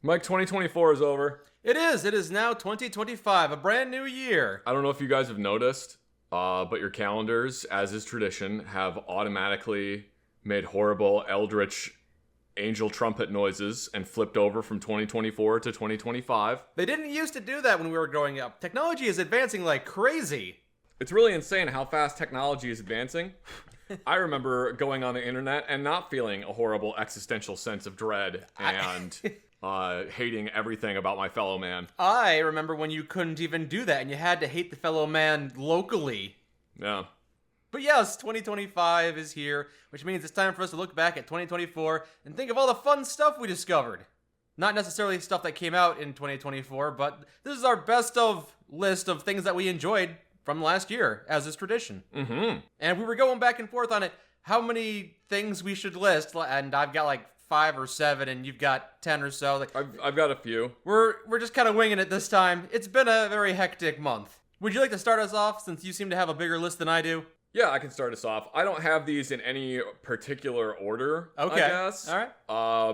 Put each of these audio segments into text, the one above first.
Mike, 2024 is over. It is. It is now 2025, a brand new year. I don't know if you guys have noticed, but your calendars, as is tradition, have automatically made horrible eldritch angel trumpet noises and flipped over from 2024 to 2025. They didn't used to do that when we were growing up. Technology is advancing like crazy. It's really insane how fast technology is advancing. I remember going on the internet and not feeling a horrible existential sense of dread and hating everything about my fellow man. I remember when you couldn't even do that and you had to hate the fellow man locally. Yeah. But yes, 2025 is here, which means it's time for us to look back at 2024 and think of all the fun stuff we discovered. Not necessarily stuff that came out in 2024, but this is our best of list of things that we enjoyed from last year, as is tradition. Mm-hmm. And we were going back and forth on it, how many things we should list, and I've got like 5 or 7, and you've got 10 or so. Like I've got a few. We're just kind of winging it this time. It's been a very hectic month. Would you like to start us off, since you seem to have a bigger list than I do? Yeah, I can start us off. I don't have these in any particular order, Okay. I guess. All right.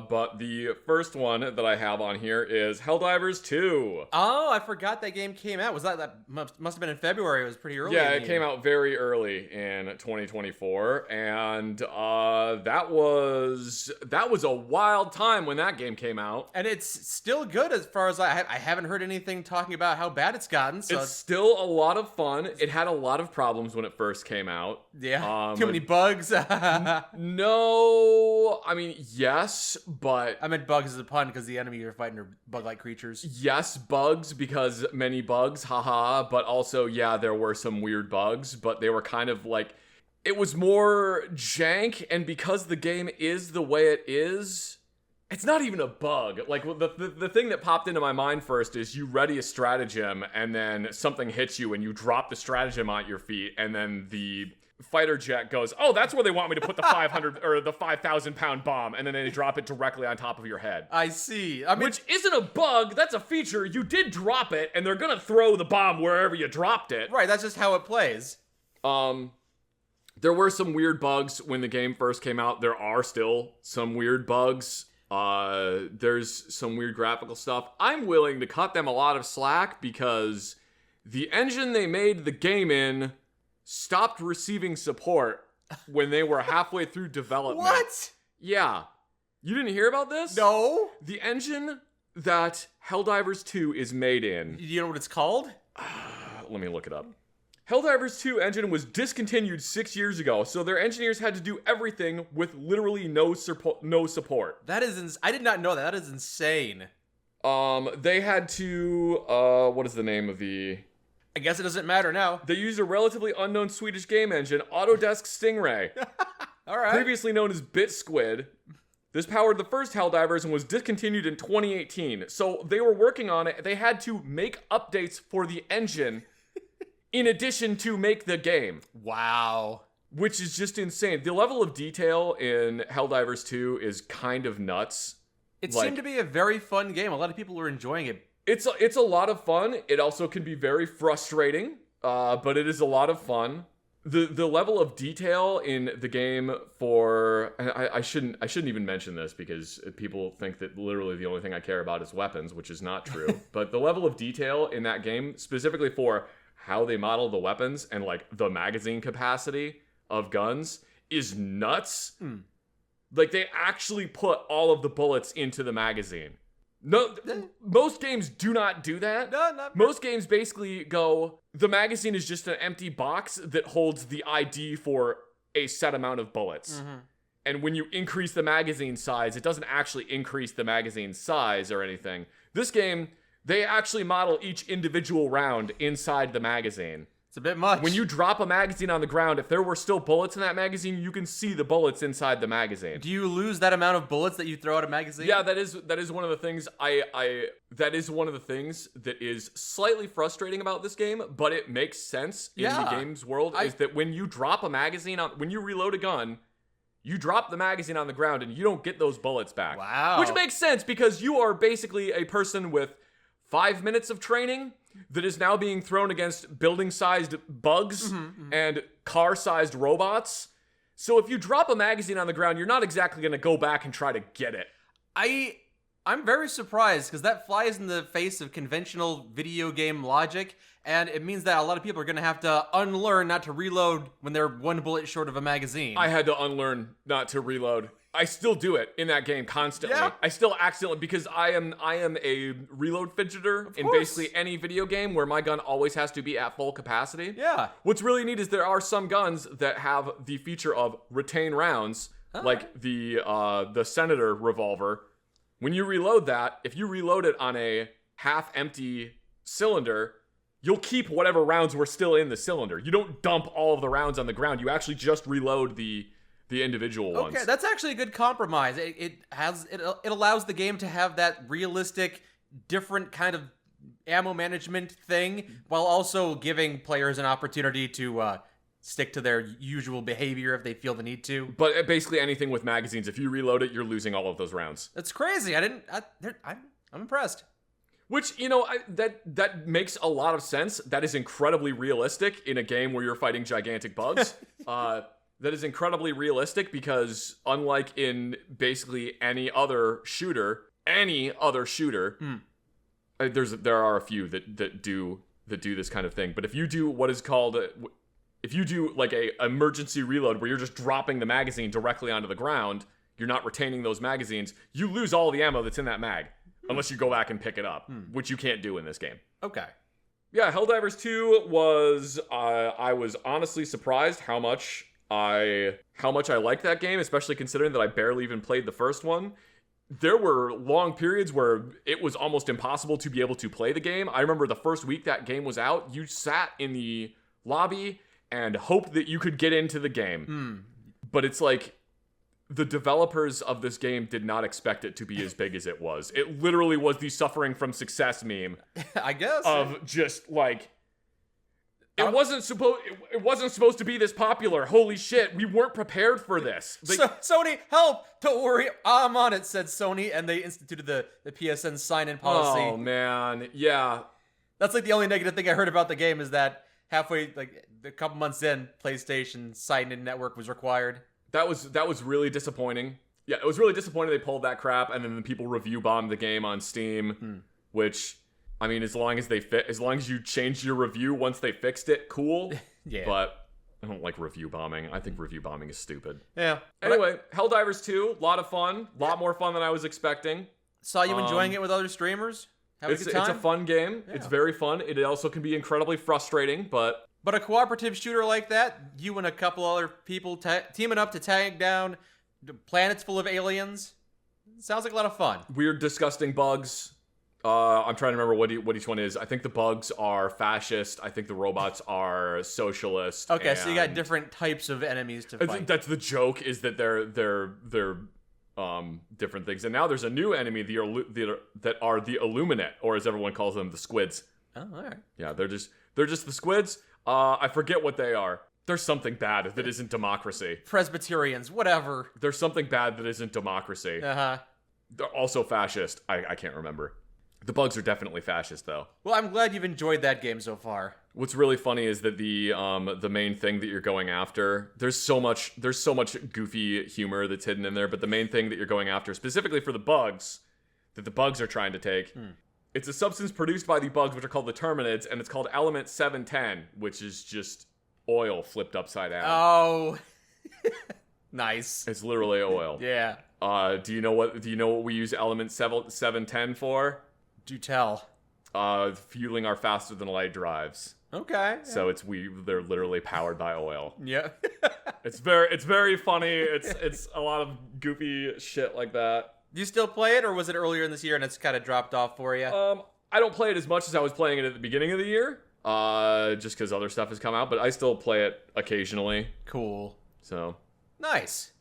But the first one that I have on here is Helldivers 2. Oh, I forgot that game came out. Was that must have been in February? It was pretty early. Yeah, in the it came year. out very early in 2024, and that was a wild time when that game came out. And it's still good as far as I haven't heard anything talking about how bad it's gotten. So It's still a lot of fun. It had a lot of problems when it first came out. yeah, too many bugs. No, I mean, yes, but I meant bugs as a pun because the enemy you're fighting are bug-like creatures. yes, bugs, because many bugs, haha, but also, yeah, there were some weird bugs, but they were kind of like, it was more jank, and because the game is the way it is, it's not even a bug. Like, the thing that popped into my mind first is you ready a stratagem, and then something hits you, and you drop the stratagem at your feet, and then the fighter jet goes, oh, that's where they want me to put the 500 or the 5,000 pound bomb, and then they drop it directly on top of your head. I see. I mean, Which isn't a bug, that's a feature. You did drop it, and they're gonna throw the bomb wherever you dropped it. right, that's just how it plays. There were some weird bugs when the game first came out. There are still some weird bugs. There's some weird graphical stuff. I'm willing to cut them a lot of slack because the engine they made the game in stopped receiving support when they were halfway through development. What? Yeah. You didn't hear about this? No. The engine that Helldivers 2 is made in, Do you know what it's called? let me look it up. Helldivers 2 engine was discontinued 6 years ago, so their engineers had to do everything with literally no support. That is, I did not know that. That is insane. They had to, what is the name of the... I guess it doesn't matter now. They used a relatively unknown Swedish game engine, Autodesk Stingray, All right. previously known as BitSquid. This powered the first Helldivers and was discontinued in 2018. So they were working on it. They had to make updates for the engine in addition to make the game. Wow. Which is just insane. The level of detail in Helldivers 2 is kind of nuts. It Like- seemed to be a very fun game. A lot of people were enjoying it. It's a lot of fun. It also can be very frustrating, but it is a lot of fun. The level of detail in the game for I shouldn't even mention this because people think that literally the only thing I care about is weapons, which is not true. But the level of detail in that game, specifically for how they model the weapons and like the magazine capacity of guns, is nuts. Like they actually put all of the bullets into the magazine. No, most games do not do that. No, not Most games basically go, the magazine is just an empty box that holds the ID for a set amount of bullets. And when you increase the magazine size, it doesn't actually increase the magazine size or anything. This game, they actually model each individual round inside the magazine. It's a bit much. When you drop a magazine on the ground, if there were still bullets in that magazine, you can see the bullets inside the magazine. Do you lose that amount of bullets that you throw at a magazine? Yeah, that is one of the things that is one of the things that is slightly frustrating about this game, but it makes sense in the game's world, is that when you drop a magazine when you reload a gun, you drop the magazine on the ground and you don't get those bullets back. Wow. Which makes sense because you are basically a person with 5 minutes of training that is now being thrown against building-sized bugs and car-sized robots. So if you drop a magazine on the ground, you're not exactly going to go back and try to get it. I'm very surprised because that flies in the face of conventional video game logic, and it means that a lot of people are going to have to unlearn not to reload when they're one bullet short of a magazine. I had to unlearn not to reload. I still do it in that game constantly. Yeah. I still accidentally, because I am a reload fidgeter in basically any video game where my gun always has to be at full capacity. Yeah. What's really neat is there are some guns that have the feature of retain rounds, like the Senator revolver. When you reload that, if you reload it on a half-empty cylinder, you'll keep whatever rounds were still in the cylinder. You don't dump all of the rounds on the ground. You actually just reload the individual ones. Okay, that's actually a good compromise. It allows the game to have that realistic, different kind of ammo management thing, while also giving players an opportunity to stick to their usual behavior if they feel the need to. But basically anything with magazines, if you reload it, you're losing all of those rounds. That's crazy. I'm impressed. Which, that makes a lot of sense. That is incredibly realistic in a game where you're fighting gigantic bugs. That is incredibly realistic because unlike in basically any other shooter, there are a few that do this kind of thing. But if you do what is called if you do like a emergency reload where you're just dropping the magazine directly onto the ground, you're not retaining those magazines, you lose all the ammo that's in that mag unless you go back and pick it up, which you can't do in this game. Okay. Yeah, Helldivers 2 was I was honestly surprised how much I liked that game, especially considering that I barely even played the first one. There were long periods where it was almost impossible to be able to play the game. I remember the first week that game was out, you sat in the lobby and hoped that you could get into the game. But it's like the developers of this game did not expect it to be as big as it was. It literally was the suffering from success meme. I guess. Of just like, it wasn't supposed to be this popular. Holy shit, we weren't prepared for this. Sony, help! Don't worry, I'm on it, said Sony, and they instituted the PSN sign-in policy. Oh, man. Yeah. That's like the only negative thing I heard about the game is that halfway, like a couple months in, PlayStation sign-in network was required. That was really disappointing. Yeah, it was really disappointing they pulled that crap, and then the people review bombed the game on Steam, which, I mean, as long as you changed your review once they fixed it, cool. Yeah. But I don't like review bombing. I think review bombing is stupid. Yeah. Anyway, Helldivers 2, a lot of fun. A lot more fun than I was expecting. Saw you enjoying it with other streamers? Having a good time? It's a fun game. Yeah. It's very fun. It also can be incredibly frustrating, but a cooperative shooter like that, you and a couple other people teaming up to tag down planets full of aliens, sounds like a lot of fun. Weird, disgusting bugs. I'm trying to remember what each one is. I think the bugs are fascist. I think the robots are socialist. Okay, so you got different types of enemies to fight. I think that's the joke, is that they're different things. And now there's a new enemy that are the Illuminate, or as everyone calls them, the squids. Oh, all right. Yeah, they're just the squids. I forget what they are. There's something bad that isn't democracy. Presbyterians, whatever. There's something bad that isn't democracy. Uh-huh. They're also fascist. I can't remember. The bugs are definitely fascist, though. Well, I'm glad you've enjoyed that game so far. What's really funny is that the main thing that you're going after, there's so much goofy humor that's hidden in there, but the main thing that you're going after, specifically for the bugs, that the bugs are trying to take, it's a substance produced by the bugs, which are called the Terminids, and it's called Element 710, which is just oil flipped upside down. Oh, nice. It's literally oil. Yeah. Do you know what we use Element 710 for? Do tell. Fueling our faster than light drives. Okay. So they're literally powered by oil. Yeah. It's very funny. It's a lot of goofy shit like that. Do you still play it, or was it earlier in this year and it's kind of dropped off for you? I don't play it as much as I was playing it at the beginning of the year. Just because other stuff has come out, but I still play it occasionally. Cool. So. Nice.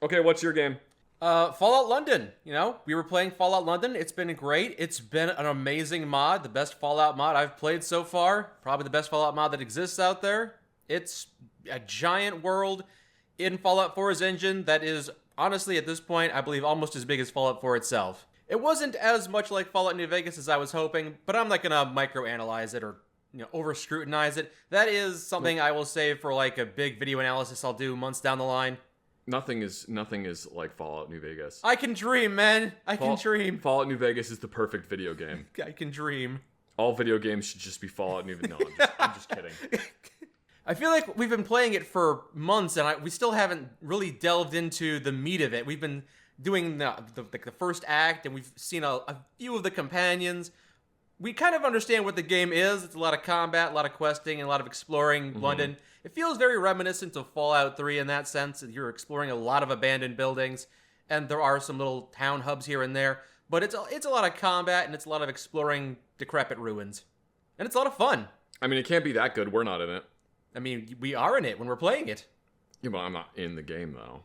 Okay, what's your game? Fallout London. We were playing Fallout London. It's been great. It's been an amazing mod. The best Fallout mod I've played so far. Probably the best Fallout mod that exists out there. It's a giant world in Fallout 4's engine that is, honestly, at this point, I believe almost as big as Fallout 4 itself. It wasn't as much like Fallout New Vegas as I was hoping, but I'm not gonna microanalyze it or over-scrutinize it. That is something I will save for like a big video analysis I'll do months down the line. Nothing is like Fallout New Vegas. I can dream, man. I can dream. Fallout New Vegas is the perfect video game. I can dream. All video games should just be Fallout New Vegas. No, I'm just kidding. I feel like we've been playing it for months, and we still haven't really delved into the meat of it. We've been doing the first act, and we've seen a few of the companions. We kind of understand what the game is. It's a lot of combat, a lot of questing, and a lot of exploring London. It feels very reminiscent of Fallout 3 in that sense. You're exploring a lot of abandoned buildings, and there are some little town hubs here and there. But it's a lot of combat, and it's a lot of exploring decrepit ruins. And it's a lot of fun. I mean, it can't be that good. We're not in it. I mean, we are in it when we're playing it. Yeah, well, I'm not in the game, though.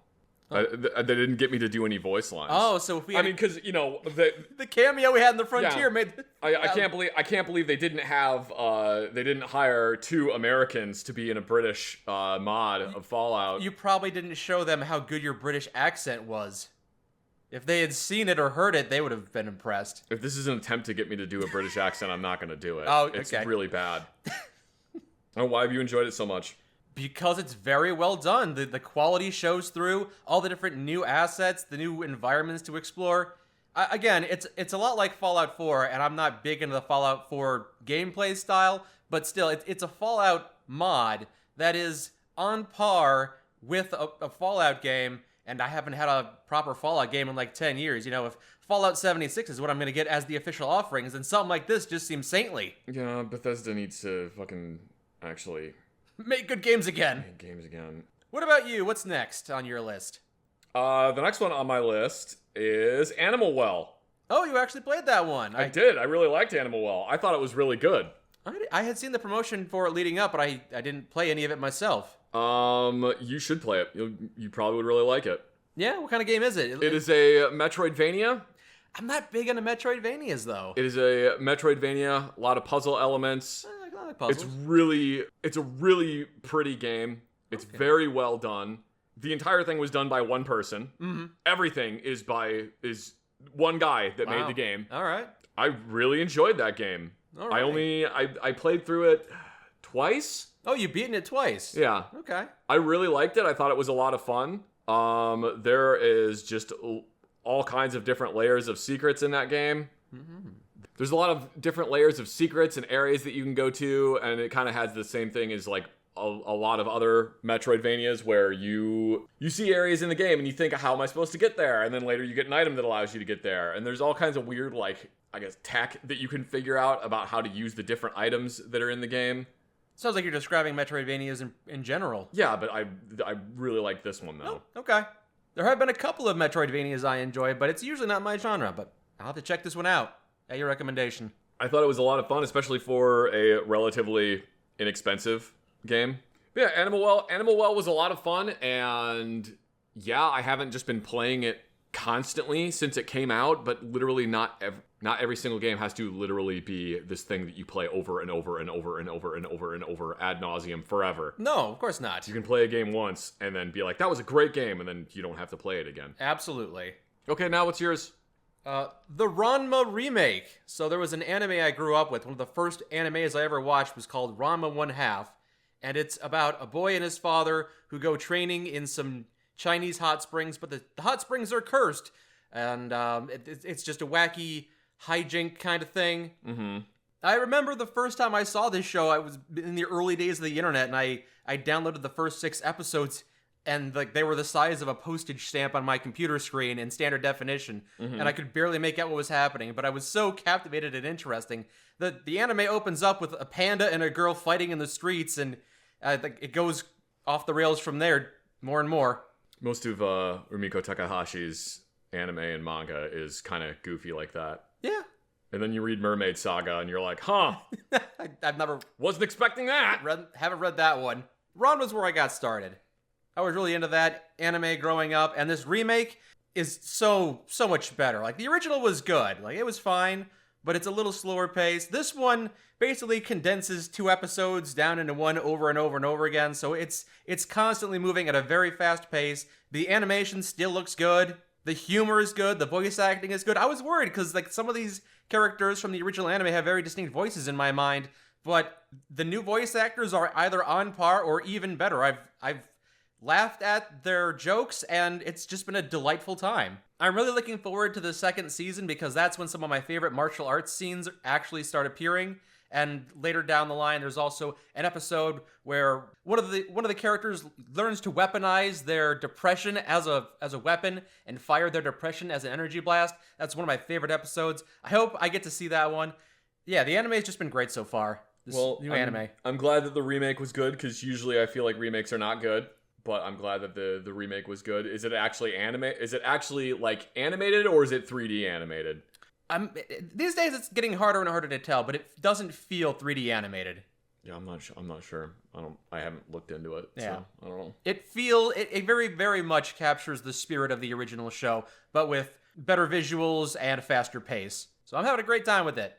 They didn't get me to do any voice lines. Oh, so if we had... I mean, because, the cameo we had in the Frontier made... I can't believe they didn't hire 2 Americans to be in a British mod of Fallout. You probably didn't show them how good your British accent was. If they had seen it or heard it, they would have been impressed. If this is an attempt to get me to do a British accent, I'm not going to do it. Oh, okay. It's really bad. Oh, why have you enjoyed it so much? Because it's very well done. The quality shows through, all the different new assets, the new environments to explore. Again, it's a lot like Fallout 4, and I'm not big into the Fallout 4 gameplay style, but still, it's a Fallout mod that is on par with a Fallout game, and I haven't had a proper Fallout game in like 10 years. If Fallout 76 is what I'm going to get as the official offerings, then something like this just seems saintly. Yeah, Bethesda needs to fucking actually... make good games again. Make games again. What about you? What's next on your list? The next one on my list is Animal Well. Oh, you actually played that one. I did. I really liked Animal Well. I thought it was really good. I had seen the promotion for it leading up, but I didn't play any of it myself. You should play it. You probably would really like it. Yeah? What kind of game is it? It is a Metroidvania. I'm not big into Metroidvanias, though. It is a Metroidvania. A lot of puzzle elements. I like puzzles. It's a really pretty game. It's very well done. The entire thing was done by one person. Mm-hmm. Everything is one guy that made the game. All right. I really enjoyed that game. All right. I played through it twice. Oh, you beaten it twice. Yeah. Okay. I really liked it. I thought it was a lot of fun. There is just all kinds of different layers of secrets in that game. Mm-hmm. There's a lot of different layers of secrets and areas that you can go to, and it kind of has the same thing as like a lot of other Metroidvanias where you see areas in the game and you think, how am I supposed to get there? And then later you get an item that allows you to get there. And there's all kinds of weird, like, I guess, tech that you can figure out about how to use the different items that are in the game. Sounds like you're describing Metroidvanias in general. Yeah, but I really like this one, though. Oh, okay. There have been a couple of Metroidvanias I enjoy, but it's usually not my genre. But I'll have to check this one out at your recommendation. I thought it was a lot of fun, especially for a relatively inexpensive game. But yeah, Animal Well was a lot of fun, and yeah, I haven't just been playing it constantly since it came out, but literally not every single game has to literally be this thing that you play over and over and over and over and over and over ad nauseum forever. No, of course not. You can play a game once and then be like, that was a great game, and then you don't have to play it again. Absolutely. Okay, now what's yours? The RMA Remake. So there was an anime I grew up with. One of the first animes I ever watched was called Ranma 1/2. And it's about a boy and his father who go training in some Chinese hot springs, but the hot springs are cursed. And it's just a wacky hijink kind of thing. Mm-hmm. I remember the first time I saw this show, I was in the early days of the internet, and I downloaded the first 6 episodes, and like they were the size of a postage stamp on my computer screen in standard definition, and I could barely make out what was happening, but I was so captivated and interesting that the anime opens up with a panda and a girl fighting in the streets, and it goes off the rails from there more and more. Most of Rumiko Takahashi's anime and manga is kind of goofy like that. Yeah. And then you read Mermaid Saga and you're like, huh. I've never... wasn't expecting that. Haven't read that one. Ron was where I got started. I was really into that anime growing up, and this remake is so much better. Like, the original was good. Like, it was fine, but it's a little slower paced. This one basically condenses 2 episodes down into one over and over and over again, so it's constantly moving at a very fast pace. The animation still looks good. The humor is good. The voice acting is good. I was worried because like some of these characters from the original anime have very distinct voices in my mind, but the new voice actors are either on par or even better. I've laughed at their jokes, and it's just been a delightful time. I'm really looking forward to the second season because that's when some of my favorite martial arts scenes actually start appearing. And later down the line, there's also an episode where one of the characters learns to weaponize their depression as a weapon and fire their depression as an energy blast. That's one of my favorite episodes. I hope I get to see that one. Yeah, the anime's just been great so far. This new anime. I'm glad that the remake was good because usually I feel like remakes are not good. But I'm glad that the remake was good. Is it actually Is it actually like animated or is it 3D animated? These days it's getting harder and harder to tell, but it doesn't feel 3D animated. Yeah, I'm not sure. I haven't looked into it. Yeah. So I don't know. It very, very much captures the spirit of the original show, but with better visuals and a faster pace. So I'm having a great time with it.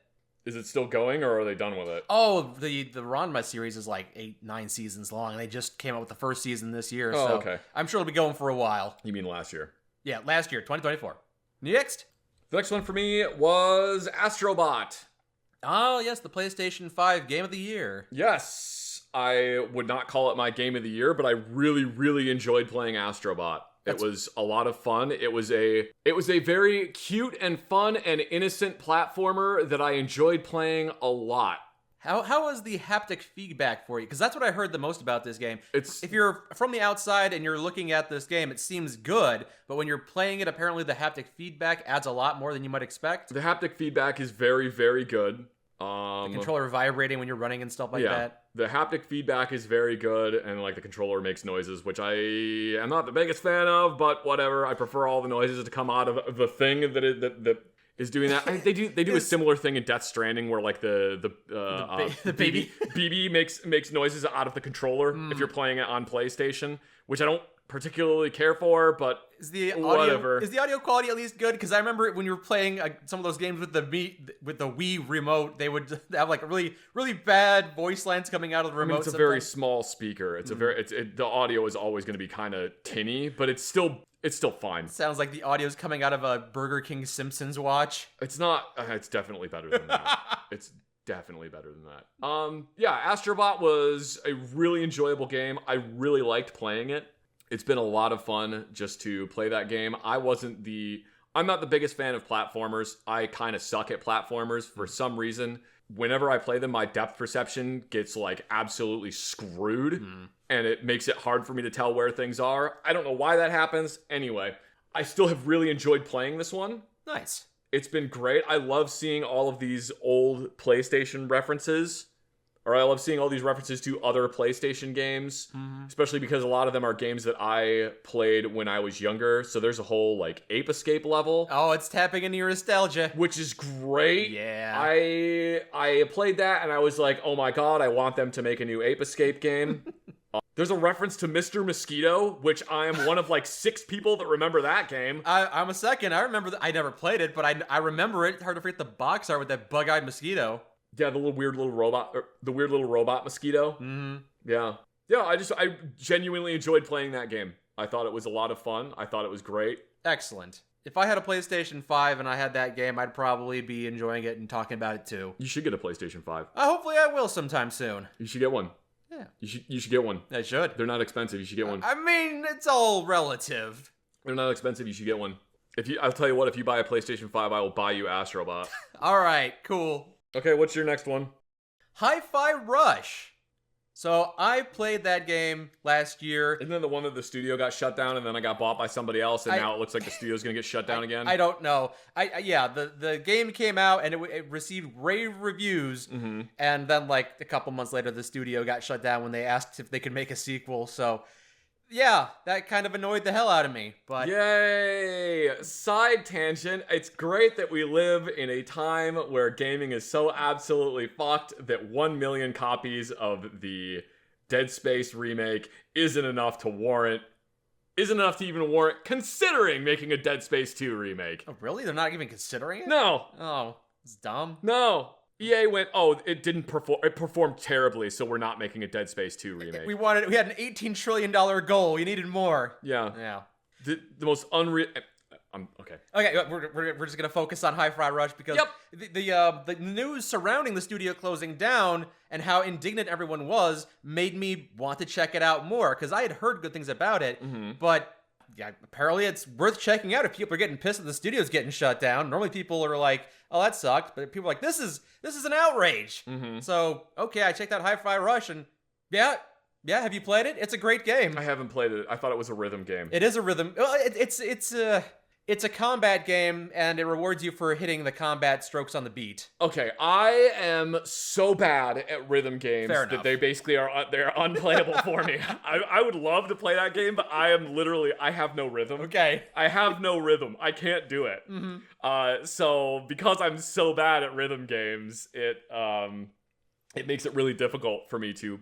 Is it still going or are they done with it? Oh, the Ranma series is like 8-9 seasons long. They just came out with the first season this year. Oh, so okay. I'm sure it'll be going for a while. You mean last year? Yeah, last year, 2024. Next. The next one for me was Astrobot. Oh, yes, the PlayStation 5 Game of the Year. Yes. I would not call it my Game of the Year, but I really, really enjoyed playing Astrobot. It was a lot of fun. It was a very cute and fun and innocent platformer that I enjoyed playing a lot. How was the haptic feedback for you? Because that's what I heard the most about this game. If you're from the outside and you're looking at this game, it seems good, but when you're playing it, apparently the haptic feedback adds a lot more than you might expect. The haptic feedback is very, very good. The controller vibrating when you're running and stuff like that. The haptic feedback is very good, and like the controller makes noises, which I am not the biggest fan of, but whatever. I prefer all the noises to come out of the thing that is doing that. They do a similar thing in Death Stranding where like the baby BB makes noises out of the controller if you're playing it on PlayStation, which I don't particularly care for, but whatever. Is the audio quality at least good? Because I remember when you were playing some of those games with the Wii remote, they would have like really, really bad voice lines coming out of the remote. It's a very small speaker. It's the audio is always going to be kind of tinny, but it's still fine. Sounds like the audio's coming out of a Burger King Simpsons watch. It's not. It's definitely better than that. It's definitely better than that. Yeah, Astrobot was a really enjoyable game. I really liked playing it. It's been a lot of fun just to play that game. I'm not the biggest fan of platformers. I kind of suck at platformers for some reason. Whenever I play them, my depth perception gets like absolutely screwed, and it makes it hard for me to tell where things are. I don't know why that happens. Anyway, I still have really enjoyed playing this one. Nice. It's been great. I love seeing all of these old PlayStation references. Or I love seeing all these references to other PlayStation games, especially because a lot of them are games that I played when I was younger. So there's a whole like Ape Escape level. Oh, it's tapping into your nostalgia, which is great. Yeah. I played that and I was like, oh my god, I want them to make a new Ape Escape game. There's a reference to Mr. Mosquito, which I am one of like 6 people that remember that game. I'm a second. I remember I never played it, but I remember it. Hard to forget the box art with that bug-eyed mosquito. Yeah, the weird little robot mosquito. Mm-hmm. Yeah. I genuinely enjoyed playing that game. I thought it was a lot of fun. I thought it was great. Excellent. If I had a PlayStation 5 and I had that game, I'd probably be enjoying it and talking about it too. You should get a PlayStation 5. Hopefully I will sometime soon. You should get one. Yeah. You should get one. I should. They're not expensive. You should get one. I mean, it's all relative. They're not expensive. You should get one. I'll tell you what, if you buy a PlayStation 5, I will buy you Astrobot. All right, cool. Okay, what's your next one? Hi-Fi Rush. So I played that game last year. Isn't that the one that the studio got shut down and then I got bought by somebody else and now it looks like the studio's gonna get shut down again? I don't know. The game came out and it received rave reviews, and then like a couple months later the studio got shut down when they asked if they could make a sequel. So yeah, that kind of annoyed the hell out of me. But yay! Side tangent. It's great that we live in a time where gaming is so absolutely fucked that 1 million copies of the Dead Space remake isn't enough to even warrant considering making a Dead Space 2 remake. Oh, really? They're not even considering it? No. Oh, it's dumb. No. EA went, it didn't perform. It performed terribly, so we're not making a Dead Space 2 remake. We had an $18 trillion goal. You needed more. Yeah. Yeah. The most unreal. I'm okay. Okay, we're just gonna focus on Hi-Fi Rush because the news surrounding the studio closing down and how indignant everyone was made me want to check it out more because I had heard good things about it, but yeah, apparently it's worth checking out if people are getting pissed that the studio's getting shut down. Normally people are like, "Oh, that sucked," but people are like, "This is an outrage." So okay, I checked out Hi-Fi Rush and yeah. Have you played it? It's a great game. I haven't played it. I thought it was a rhythm game. It is a rhythm. Well, it's a combat game, and it rewards you for hitting the combat strokes on the beat. Okay, I am so bad at rhythm games that they basically they're unplayable for me. I would love to play that game, but I have no rhythm. Okay. I have no rhythm. I can't do it. So because I'm so bad at rhythm games, it makes it really difficult for me to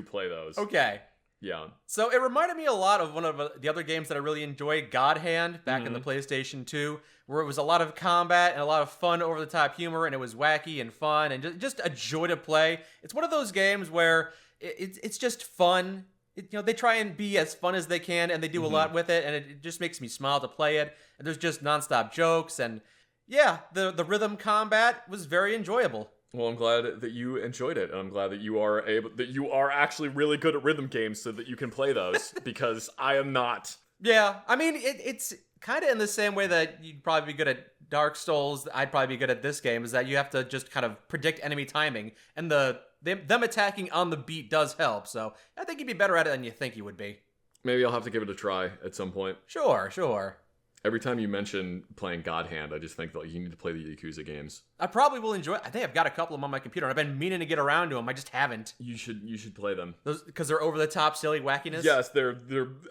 play those. Okay. Yeah. So it reminded me a lot of one of the other games that I really enjoyed, God Hand, back in the PlayStation 2, where it was a lot of combat and a lot of fun, over-the-top humor, and it was wacky and fun and just a joy to play. It's one of those games where it's just fun. They try and be as fun as they can, and they do a lot with it, and it just makes me smile to play it. And there's just nonstop jokes, and yeah, the rhythm combat was very enjoyable. Well, I'm glad that you enjoyed it, and I'm glad that you are actually really good at rhythm games so that you can play those, because I am not. Yeah, I mean, it's kind of in the same way that you'd probably be good at Dark Souls, I'd probably be good at this game, is that you have to just kind of predict enemy timing, and them attacking on the beat does help, so I think you'd be better at it than you think you would be. Maybe I'll have to give it a try at some point. Sure. Every time you mention playing God Hand, I just think that you need to play the Yakuza games. I probably will enjoy it. I think I've got a couple of them on my computer, and I've been meaning to get around to them. I just haven't. You should play them. Those because they're over the top, silly wackiness. Yes, they're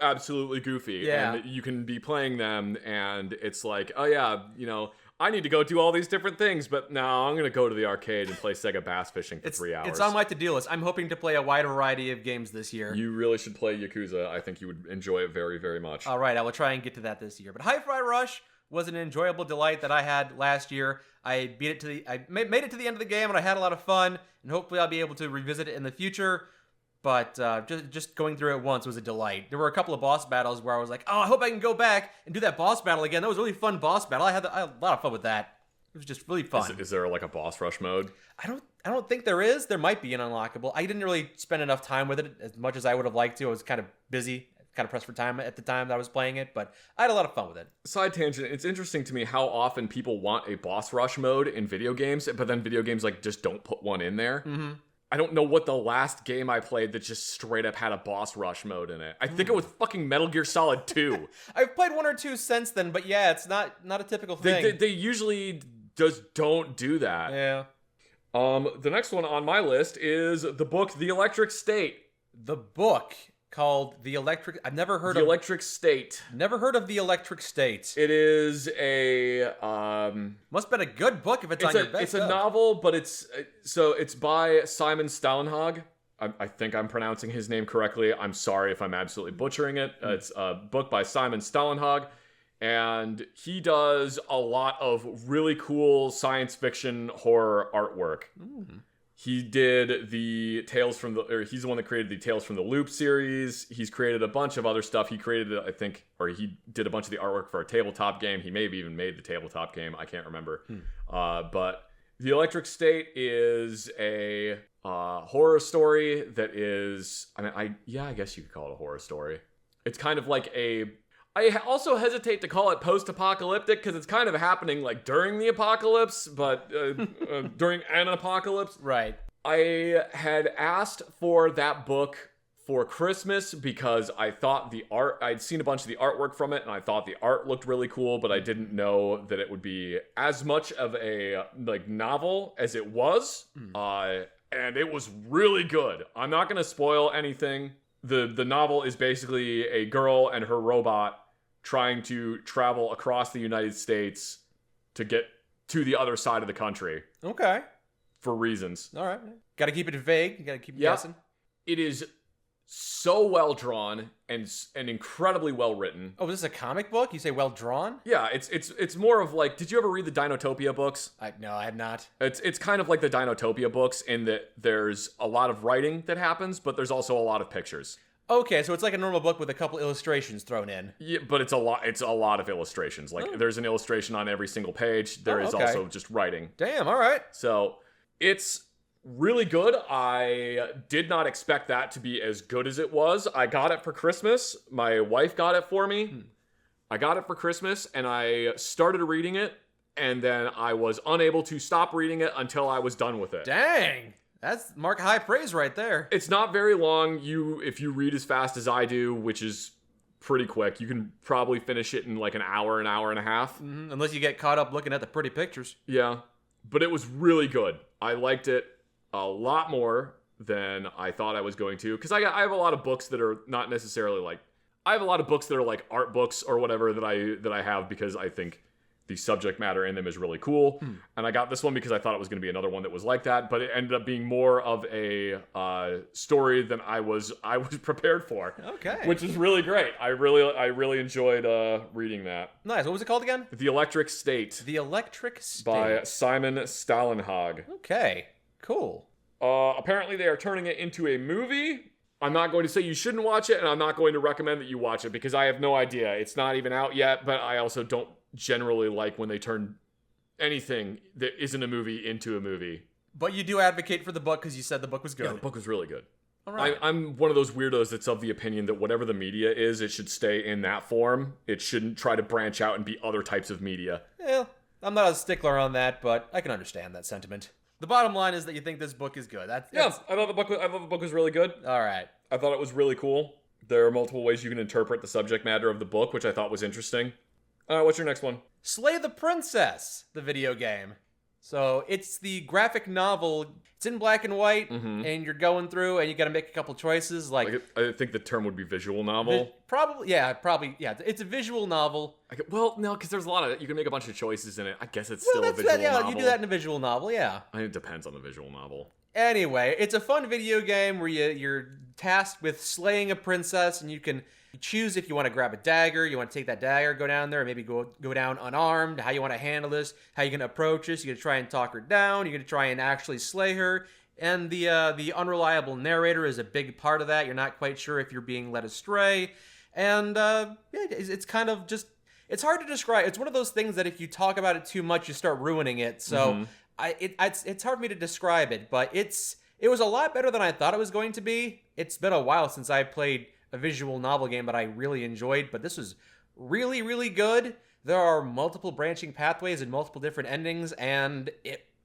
absolutely goofy. Yeah. And you can be playing them, and it's like, oh yeah, I need to go do all these different things, but no, I'm going to go to the arcade and play Sega Bass Fishing for 3 hours. It's on my to-do list. I'm hoping to play a wide variety of games this year. You really should play Yakuza. I think you would enjoy it very, very much. All right, I will try and get to that this year. But Hi-Fi Rush was an enjoyable delight that I had last year. I made it to the end of the game, and I had a lot of fun, and hopefully I'll be able to revisit it in the future. But just going through it once was a delight. There were a couple of boss battles where I was like, oh, I hope I can go back and do that boss battle again. That was a really fun boss battle. I had a lot of fun with that. It was just really fun. Is there like a boss rush mode? I don't think there is. There might be an unlockable. I didn't really spend enough time with it as much as I would have liked to. I was kind of busy, kind of pressed for time at the time that I was playing it, but I had a lot of fun with it. Side tangent, it's interesting to me how often people want a boss rush mode in video games, but then video games just don't put one in there. I don't know what the last game I played that just straight up had a boss rush mode in it. I think it was fucking Metal Gear Solid 2. I've played one or two since then, but yeah, it's not a typical thing. They usually just don't do that. Yeah. The next one on my list is the book The Electric State. The book called The Electric... I've never heard of... The Electric State. Never heard of The Electric State. It is a... Must have been a good book if it's on your best It's a novel, but it's by Simon Stahlenhag. I think I'm pronouncing his name correctly. I'm sorry if I'm absolutely butchering it. It's a book by Simon Stahlenhag. And he does a lot of really cool science fiction horror artwork. He did he's the one that created the Tales from the Loop series. He's created a bunch of other stuff. He created, he did a bunch of the artwork for a tabletop game. He maybe even made the tabletop game. I can't remember. But The Electric State is a horror story that is, I guess you could call it a horror story. It's kind of like I also hesitate to call it post-apocalyptic because it's kind of happening during the apocalypse, but during an apocalypse. Right. I had asked for that book for Christmas because I thought I'd seen a bunch of the artwork from it, and I thought the art looked really cool, but I didn't know that it would be as much of a novel as it was. And it was really good. I'm not going to spoil anything. The novel is basically a girl and her robot trying to travel across the United States to get to the other side of the country. Okay. For reasons. All right. Got to keep it vague. You got to keep guessing. It is so well drawn and incredibly well written. Oh, this is a comic book? You say well drawn? Yeah, it's more of did you ever read the Dinotopia books? No, I have not. It's kind of like the Dinotopia books in that there's a lot of writing that happens, but there's also a lot of pictures. Okay, so it's like a normal book with a couple illustrations thrown in. Yeah, but it's a lot of illustrations. Like there's an illustration on every single page. There is okay. also just writing. Damn, all right. So it's really good. I did not expect that to be as good as it was. I got it for Christmas. My wife got it for me. I got it for Christmas, and I started reading it, and then I was unable to stop reading it until I was done with it. Dang. That's mark high praise right there. It's not very long. If you read as fast as I do, which is pretty quick, you can probably finish it in like an hour and a half. Mm-hmm. Unless you get caught up looking at the pretty pictures. Yeah, but it was really good. I liked it a lot more than I thought I was going to, because I have a lot of books that are not necessarily like, I have a lot of books that are like art books or whatever that I have because I think the subject matter in them is really cool. And I got this one because I thought it was going to be another one that was like that, but it ended up being more of a story than I was prepared for. Okay. Which is really great. I really enjoyed reading that. Nice. What was it called again? The Electric State. The Electric State. By Simon Stalenhag. Okay. Cool. Apparently they are turning it into a movie. I'm not going to say you shouldn't watch it, and I'm not going to recommend that you watch it because I have no idea. It's not even out yet, but I also don't generally like when they turn anything that isn't a movie into a movie. But you do advocate for the book because you said the book was good. Yeah, the book was really good. All right. I'm one of those weirdos that's of the opinion that whatever the media is, it should stay in that form. It shouldn't try to branch out and be other types of media. Yeah, I'm not a stickler on that, but I can understand that sentiment. The bottom line is that you think this book is good. That's... I thought the book was really good. All right. I thought it was really cool. There are multiple ways you can interpret the subject matter of the book, which I thought was interesting. What's your next one? Slay the Princess, the video game. So it's the graphic novel. It's in black and white, and you're going through, and you got to make a couple choices. Like I think the term would be visual novel. Probably. It's a visual novel. Well, no, because there's a lot of it. You can make a bunch of choices in it. I guess it's still a visual novel. You do that in a visual novel. Yeah. It depends on the visual novel. Anyway, it's a fun video game where you're tasked with slaying a princess, and you can choose if you want to grab a dagger, you want to take that dagger, go down there, and maybe go down unarmed, how you want to handle this, how you're going to approach this. You're going to try and talk her down, you're going to try and actually slay her, and the unreliable narrator is a big part of that. You're not quite sure if you're being led astray, and it's kind of just, it's hard to describe. It's one of those things that if you talk about it too much, you start ruining it, so it's hard for me to describe it, but it was a lot better than I thought it was going to be. It's been a while since I played a visual novel game that I really enjoyed, but this was really, really good. There are multiple branching pathways and multiple different endings, and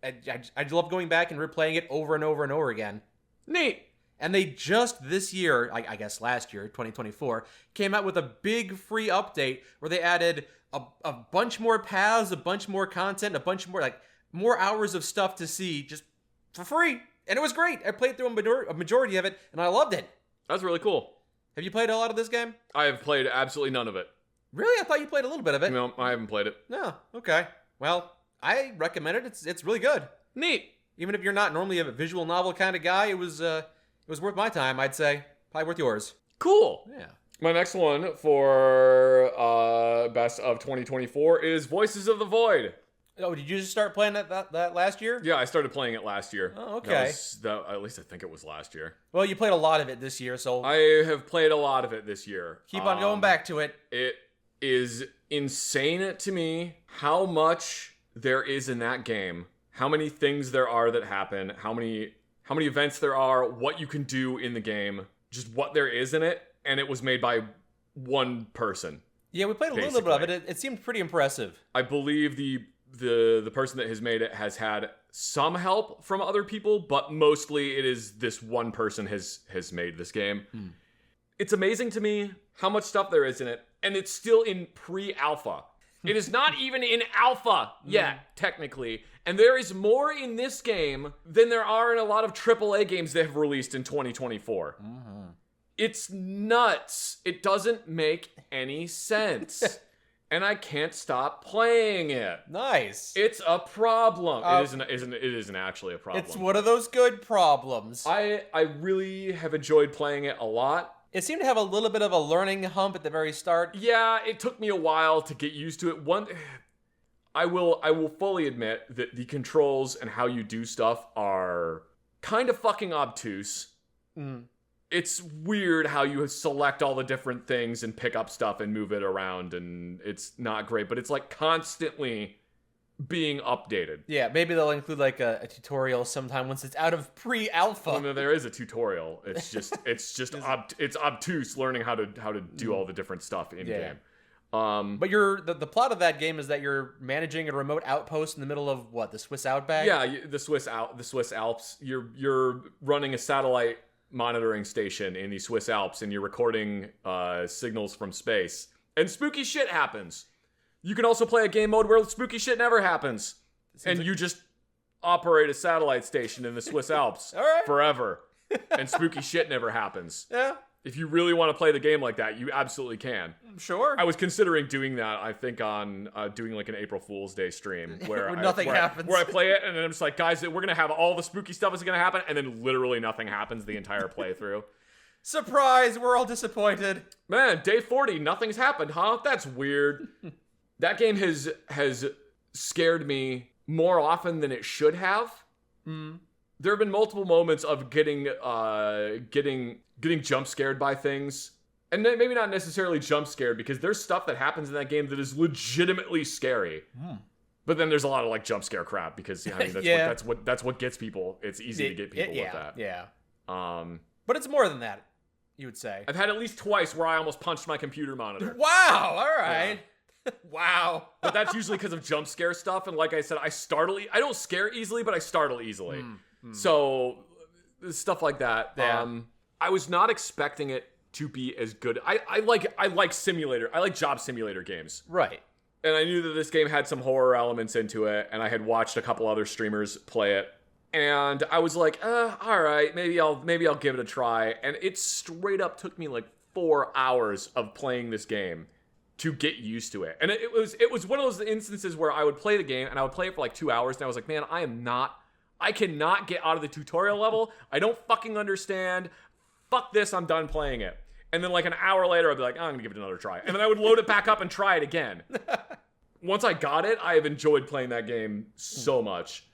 I love going back and replaying it over and over and over again. Neat. And they just this year, I guess last year, 2024, came out with a big free update where they added a bunch more paths, a bunch more content, a bunch more, more hours of stuff to see just for free. And it was great. I played through a majority of it, and I loved it. That's really cool. Have you played a lot of this game? I have played absolutely none of it. Really? I thought you played a little bit of it. No, I haven't played it. No. Okay. Well, I recommend it. It's really good. Neat. Even if you're not normally a visual novel kind of guy, it was worth my time, I'd say. Probably worth yours. Cool. Yeah. My next one for best of 2024 is Voices of the Void. Oh, did you just start playing that last year? Yeah, I started playing it last year. Oh, okay. At least I think it was last year. Well, you played a lot of it this year, so... I have played a lot of it this year. Keep on going back to it. It is insane to me how much there is in that game. How many things there are that happen. How many events there are. What you can do in the game. Just what there is in it. And it was made by one person. Yeah, we played a little bit of it. It seemed pretty impressive. I believe the person that has made it has had some help from other people, but mostly it is this one person has made this game. It's amazing to me how much stuff there is in it, and it's still in pre-alpha. It is not even in alpha yet, technically. And there is more in this game than there are in a lot of AAA games that have released in 2024. It's nuts. It doesn't make any sense. And I can't stop playing it. Nice. It's a problem. It isn't actually a problem. It's one of those good problems. I really have enjoyed playing it a lot. It seemed to have a little bit of a learning hump at the very start. Yeah, it took me a while to get used to it. I will fully admit that the controls and how you do stuff are kind of fucking obtuse. it's weird how you select all the different things and pick up stuff and move it around, and it's not great, but it's like constantly being updated. Yeah, maybe they'll include like a tutorial sometime once it's out of pre-alpha. Well, no, there is a tutorial. It's just it's obtuse learning how to do all the different stuff in game. But the plot of that game is that you're managing a remote outpost in the middle of what, the Swiss outback? Yeah, the Swiss Alps. You're running a satellite monitoring station in the Swiss Alps, and you're recording signals from space. And spooky shit happens. You can also play a game mode where spooky shit never happens, and you just operate a satellite station in the Swiss Alps forever, and spooky shit never happens. Yeah. If you really want to play the game like that, you absolutely can. Sure. I was considering doing that, I think, on doing like an April Fool's Day stream where nothing happens. Where I play it, and then I'm just like, guys, we're going to have all the spooky stuff is going to happen, and then literally nothing happens the entire playthrough. Surprise, we're all disappointed. Man, day 40, nothing's happened, huh? That's weird. That game has scared me more often than it should have. There have been multiple moments of getting jump scared by things, and maybe not necessarily jump scared, because there's stuff that happens in that game that is legitimately scary. But then there's a lot of like jump scare crap, because I mean that's what gets people. It's easy to get people with that. Yeah. But it's more than that, you would say. I've had at least twice where I almost punched my computer monitor. Wow. All right. Yeah. Wow. But that's usually because of jump scare stuff, and like I said, I don't scare easily, but I startle easily. So stuff like that. Yeah. I was not expecting it to be as good. I like job simulator games. Right. And I knew that this game had some horror elements into it, and I had watched a couple other streamers play it. And I was like, all right, maybe I'll give it a try. And it straight up took me like 4 hours of playing this game to get used to it. And it was one of those instances where I would play the game and I would play it for like 2 hours, and I was like, man, I cannot get out of the tutorial level. I don't fucking understand. Fuck this, I'm done playing it. And then like an hour later, I'd be like, I'm gonna give it another try. And then I would load it back up and try it again. Once I got it, I have enjoyed playing that game so much.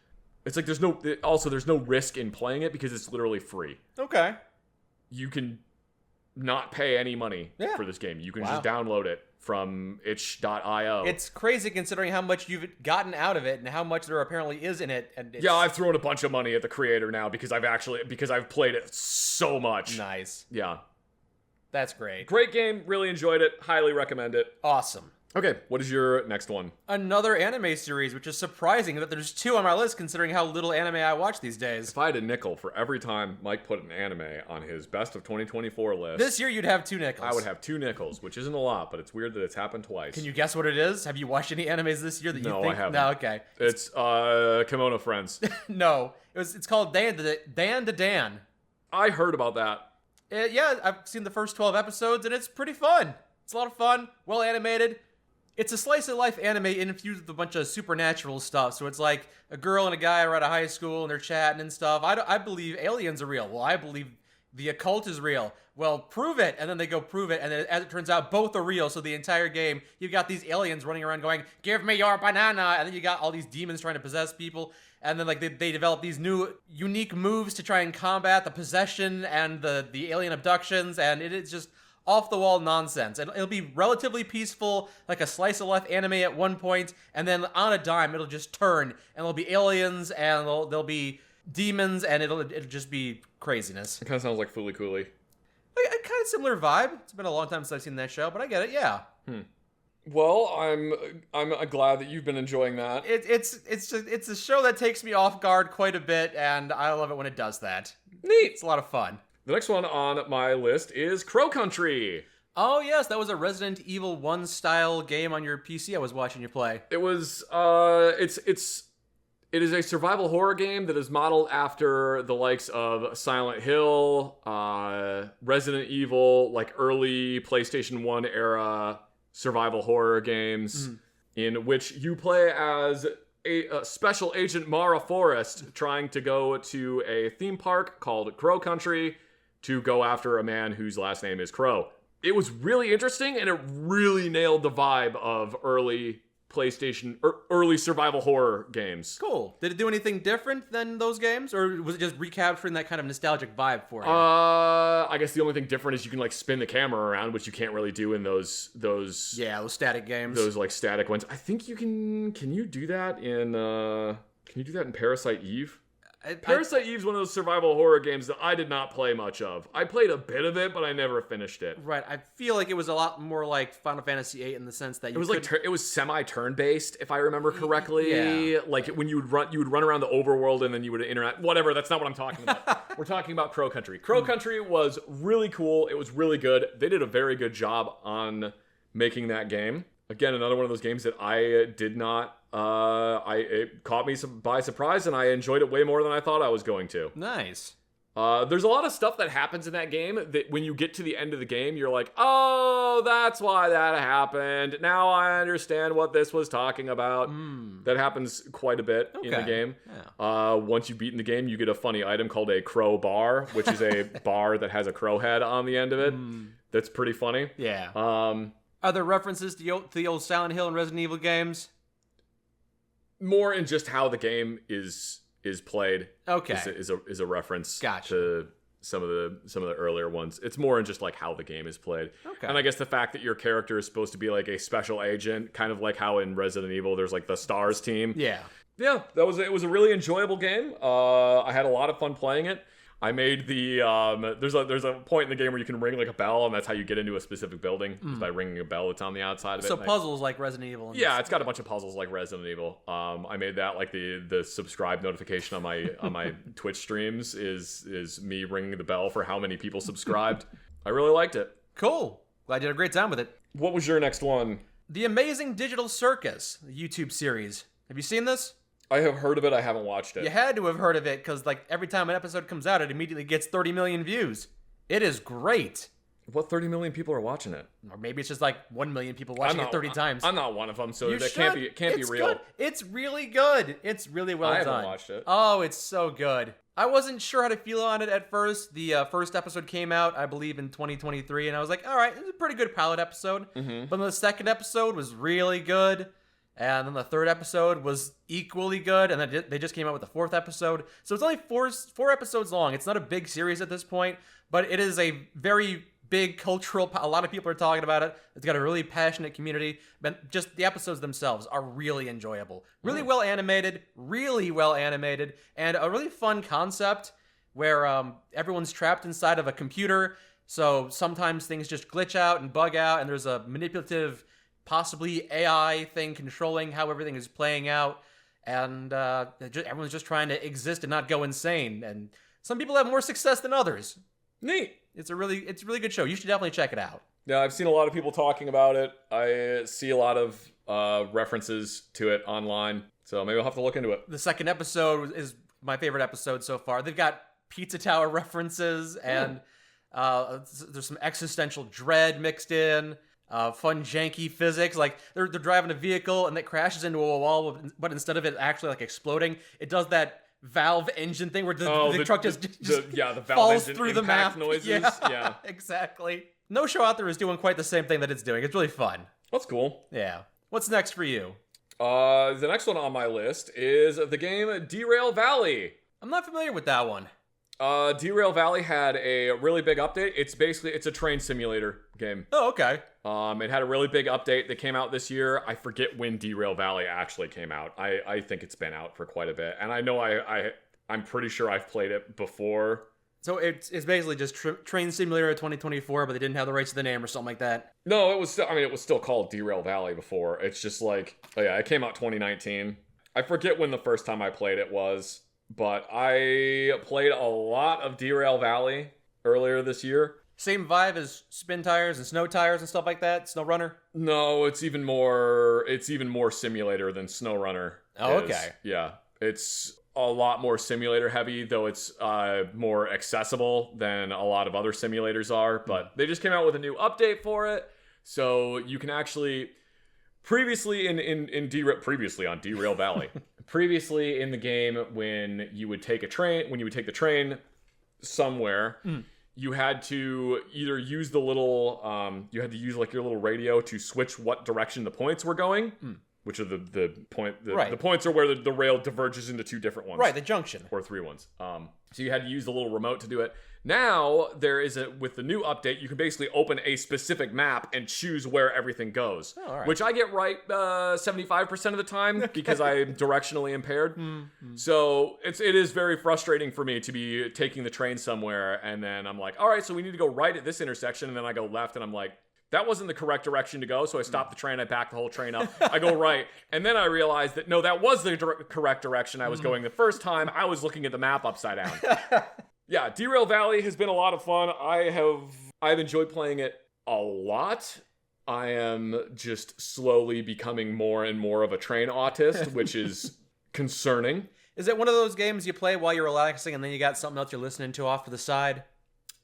It's like there's no risk in playing it because it's literally free. Okay. You can not pay any money for this game. You can just download it from itch.io. It's crazy considering how much you've gotten out of it and how much there apparently is in it. And yeah, I've thrown a bunch of money at the creator now because I've played it so much. Nice. Yeah. That's great. Great game. Really enjoyed it. Highly recommend it. Awesome. Okay, what is your next one? Another anime series, which is surprising that there's 2 on my list considering how little anime I watch these days. If I had a nickel for every time Mike put an anime on his best of 2024 list... This year you'd have 2 nickels. I would have 2 nickels, which isn't a lot, but it's weird that it's happened twice. Can you guess what it is? Have you watched any animes this year that you think... No, I haven't. No, okay. It's Kimono Friends. No, it's called Dan to Dan. I heard about that. Yeah, I've seen the first 12 episodes, and it's pretty fun. It's a lot of fun, well animated. It's a slice-of-life anime infused with a bunch of supernatural stuff. So it's like a girl and a guy are at a high school, and they're chatting and stuff. I believe aliens are real. Well, I believe the occult is real. Well, prove it. And then they go prove it. And then as it turns out, both are real. So the entire game, you've got these aliens running around going, give me your banana. And then you got all these demons trying to possess people. And then like they develop these new unique moves to try and combat the possession and the alien abductions. And it is just off-the-wall nonsense. And it'll be relatively peaceful, like a slice-of-life anime at one point, and then on a dime, it'll just turn, and there'll be aliens, and there'll be demons, and it'll just be craziness. It kind of sounds like Fooly Cooly. Like, a kind of similar vibe. It's been a long time since I've seen that show, but I get it, yeah. Well, I'm glad that you've been enjoying that. It's a show that takes me off guard quite a bit, and I love it when it does that. Neat. It's a lot of fun. The next one on my list is Crow Country. Oh, yes, that was a Resident Evil 1 style game on your PC I was watching you play. It was, it is a survival horror game that is modeled after the likes of Silent Hill, Resident Evil, like early PlayStation 1 era survival horror games, in which you play as a special agent Mara Forrest trying to go to a theme park called Crow Country to go after a man whose last name is Crow. It was really interesting, and it really nailed the vibe of early PlayStation early survival horror games. Cool. Did it do anything different than those games, or was it just recapturing that kind of nostalgic vibe for you? I guess the only thing different is you can like spin the camera around, which you can't really do in those static games. Those like static ones. I think you can you do that in Parasite Eve? Parasite Eve's one of those survival horror games that I did not play much of. I played a bit of it, but I never finished it. Right. I feel like it was a lot more like Final Fantasy VIII in the sense that it was semi-turn based, if I remember correctly. Yeah. Like when you would run around the overworld and then you would interact. Whatever. That's not what I'm talking about. We're talking about Crow Country. Crow Country was really cool. It was really good. They did a very good job on making that game. Again, another one of those games that I did not. It caught me by surprise, and I enjoyed it way more than I thought I was going to. Nice. There's a lot of stuff that happens in that game that when you get to the end of the game, you're like, oh, that's why that happened. Now I understand what this was talking about. That happens quite a bit in the game. Yeah. Once you've beaten the game, you get a funny item called a crow bar, which is a bar that has a crow head on the end of it. That's pretty funny. Yeah. Are there references to the old Silent Hill and Resident Evil games? More in just how the game is played. Okay. Is a reference Gotcha. to some of the earlier ones. It's more in just like how the game is played. Okay. And I guess the fact that your character is supposed to be like a special agent, kind of like how in Resident Evil there's like the STARS team. Yeah. Yeah, it was a really enjoyable game. I had a lot of fun playing it. I made the there's a point in the game where you can ring like a bell, and that's how you get into a specific building by ringing a bell that's on the outside of it. So puzzles like Resident Evil. Yeah, it's got a bunch of puzzles like Resident Evil. I made that like the subscribe notification on my Twitch streams is me ringing the bell for how many people subscribed. I really liked it. Cool. Glad you had a great time with it. What was your next one? The Amazing Digital Circus, the YouTube series. Have you seen this? I have heard of it. I haven't watched it. You had to have heard of it because like every time an episode comes out, it immediately gets 30 million views. It is great. What 30 million people are watching it? Or maybe it's just like 1 million people watching it 30 times. I'm not one of them, so that can't be real. Good. It's really good. It's really well done. I haven't watched it. Oh, it's so good. I wasn't sure how to feel on it at first. The first episode came out, I believe, in 2023, and I was like, all right, it's a pretty good pilot episode. But then the second episode was really good. And then the third episode was equally good, and then they just came out with the fourth episode. So it's only four episodes long. It's not a big series at this point, but it is a very big cultural... A lot of people are talking about it. It's got a really passionate community, but just the episodes themselves are really enjoyable. Really well animated, and a really fun concept where everyone's trapped inside of a computer, so sometimes things just glitch out and bug out, and there's a manipulative... possibly AI thing controlling how everything is playing out, and everyone's just trying to exist and not go insane. And some people have more success than others. Neat. It's a really good show. You should definitely check it out. Yeah, I've seen a lot of people talking about it. I see a lot of references to it online, so maybe I'll have to look into it. The second episode is my favorite episode so far. They've got Pizza Tower references, and there's some existential dread mixed in. Fun janky physics, like they're driving a vehicle and it crashes into a wall, but instead of it actually like exploding, it does that valve engine thing where the truck just the valve falls engine through the map. Noises. Yeah, exactly. No show out there is doing quite the same thing that it's doing. It's really fun. That's cool. Yeah. What's next for you? The next one on my list is the game Derail Valley. I'm not familiar with that one. Derail Valley had a really big update. It's a train simulator game. Oh, okay. It had a really big update that came out this year. I forget when Derail Valley actually came out. I think it's been out for quite a bit, and I know I'm pretty sure I've played it before. So it's basically just Train Simulator 2024, but they didn't have the rights to the name or something like that. No, it was still called Derail Valley before. It's just like, it came out 2019. I forget when the first time I played it was, but I played a lot of Derail Valley earlier this year. Same vibe as Spin Tires and Snow Tires and stuff like that? Snow Runner? No, it's even more simulator than Snow Runner. Oh, okay. Yeah. It's a lot more simulator heavy, though it's more accessible than a lot of other simulators are. But they just came out with a new update for it. So you can actually... Previously on Derail Valley, previously in the game, when you would take the train somewhere, you had to either use the little, you had to use like your little radio to switch what direction the points were going, which are the Right. the points are where the rail diverges into two different ones. Right, the junction. Or three ones. So you had to use the little remote to do it. Now, with the new update, you can basically open a specific map and choose where everything goes. Oh, all right. Which I get right 75% of the time because I'm directionally impaired. So it is very frustrating for me to be taking the train somewhere and then I'm like, all right, so we need to go right at this intersection. And then I go left and I'm like, that wasn't the correct direction to go. So I stop the train, I back the whole train up, I go right. And then I realized that, no, that was the correct direction I was going the first time. I was looking at the map upside down. Yeah, Derail Valley has been a lot of fun. I've enjoyed playing it a lot. I am just slowly becoming more and more of a train autist, which is concerning. Is it one of those games you play while you're relaxing and then you got something else you're listening to off to the side?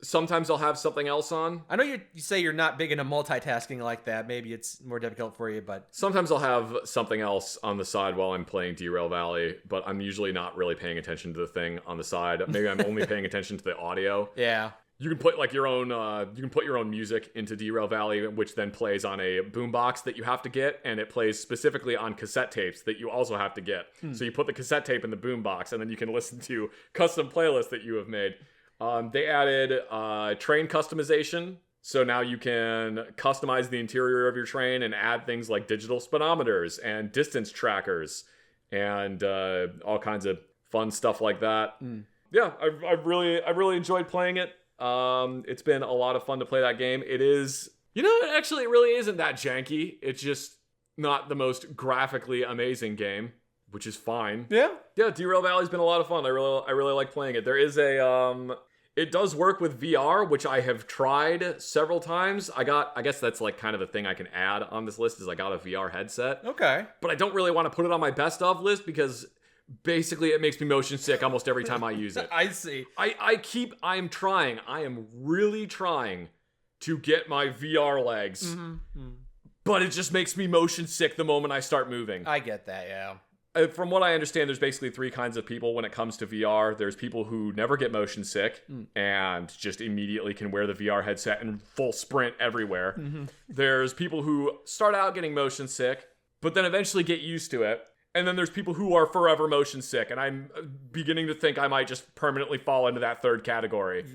Sometimes I'll have something else on. I know you say you're not big into multitasking like that. Maybe it's more difficult for you, but... Sometimes I'll have something else on the side while I'm playing Derail Valley, but I'm usually not really paying attention to the thing on the side. Maybe I'm only paying attention to the audio. Yeah. You can put like your own. You can put your own music into Derail Valley, which then plays on a boombox that you have to get, and it plays specifically on cassette tapes that you also have to get. So you put the cassette tape in the boombox, and then you can listen to custom playlists that you have made. They added train customization, so now you can customize the interior of your train and add things like digital speedometers and distance trackers and all kinds of fun stuff like that. Yeah, I've really enjoyed playing it. It's been a lot of fun to play that game. It is, it really isn't that janky. It's just not the most graphically amazing game, which is fine. Yeah, Derail Valley's been a lot of fun. I really like playing it. There is it does work with VR, which I have tried several times. I guess that's like kind of a thing I can add on this list is I got a VR headset. Okay. But I don't really want to put it on my best of list because basically it makes me motion sick almost every time I use it. I see. I'm trying. I am really trying to get my VR legs. But it just makes me motion sick the moment I start moving. I get that, yeah. From what I understand, there's basically three kinds of people when it comes to VR. There's people who never get motion sick and just immediately can wear the VR headset and full sprint everywhere. There's people who start out getting motion sick, but then eventually get used to it. And then there's people who are forever motion sick, and I'm beginning to think I might just permanently fall into that third category,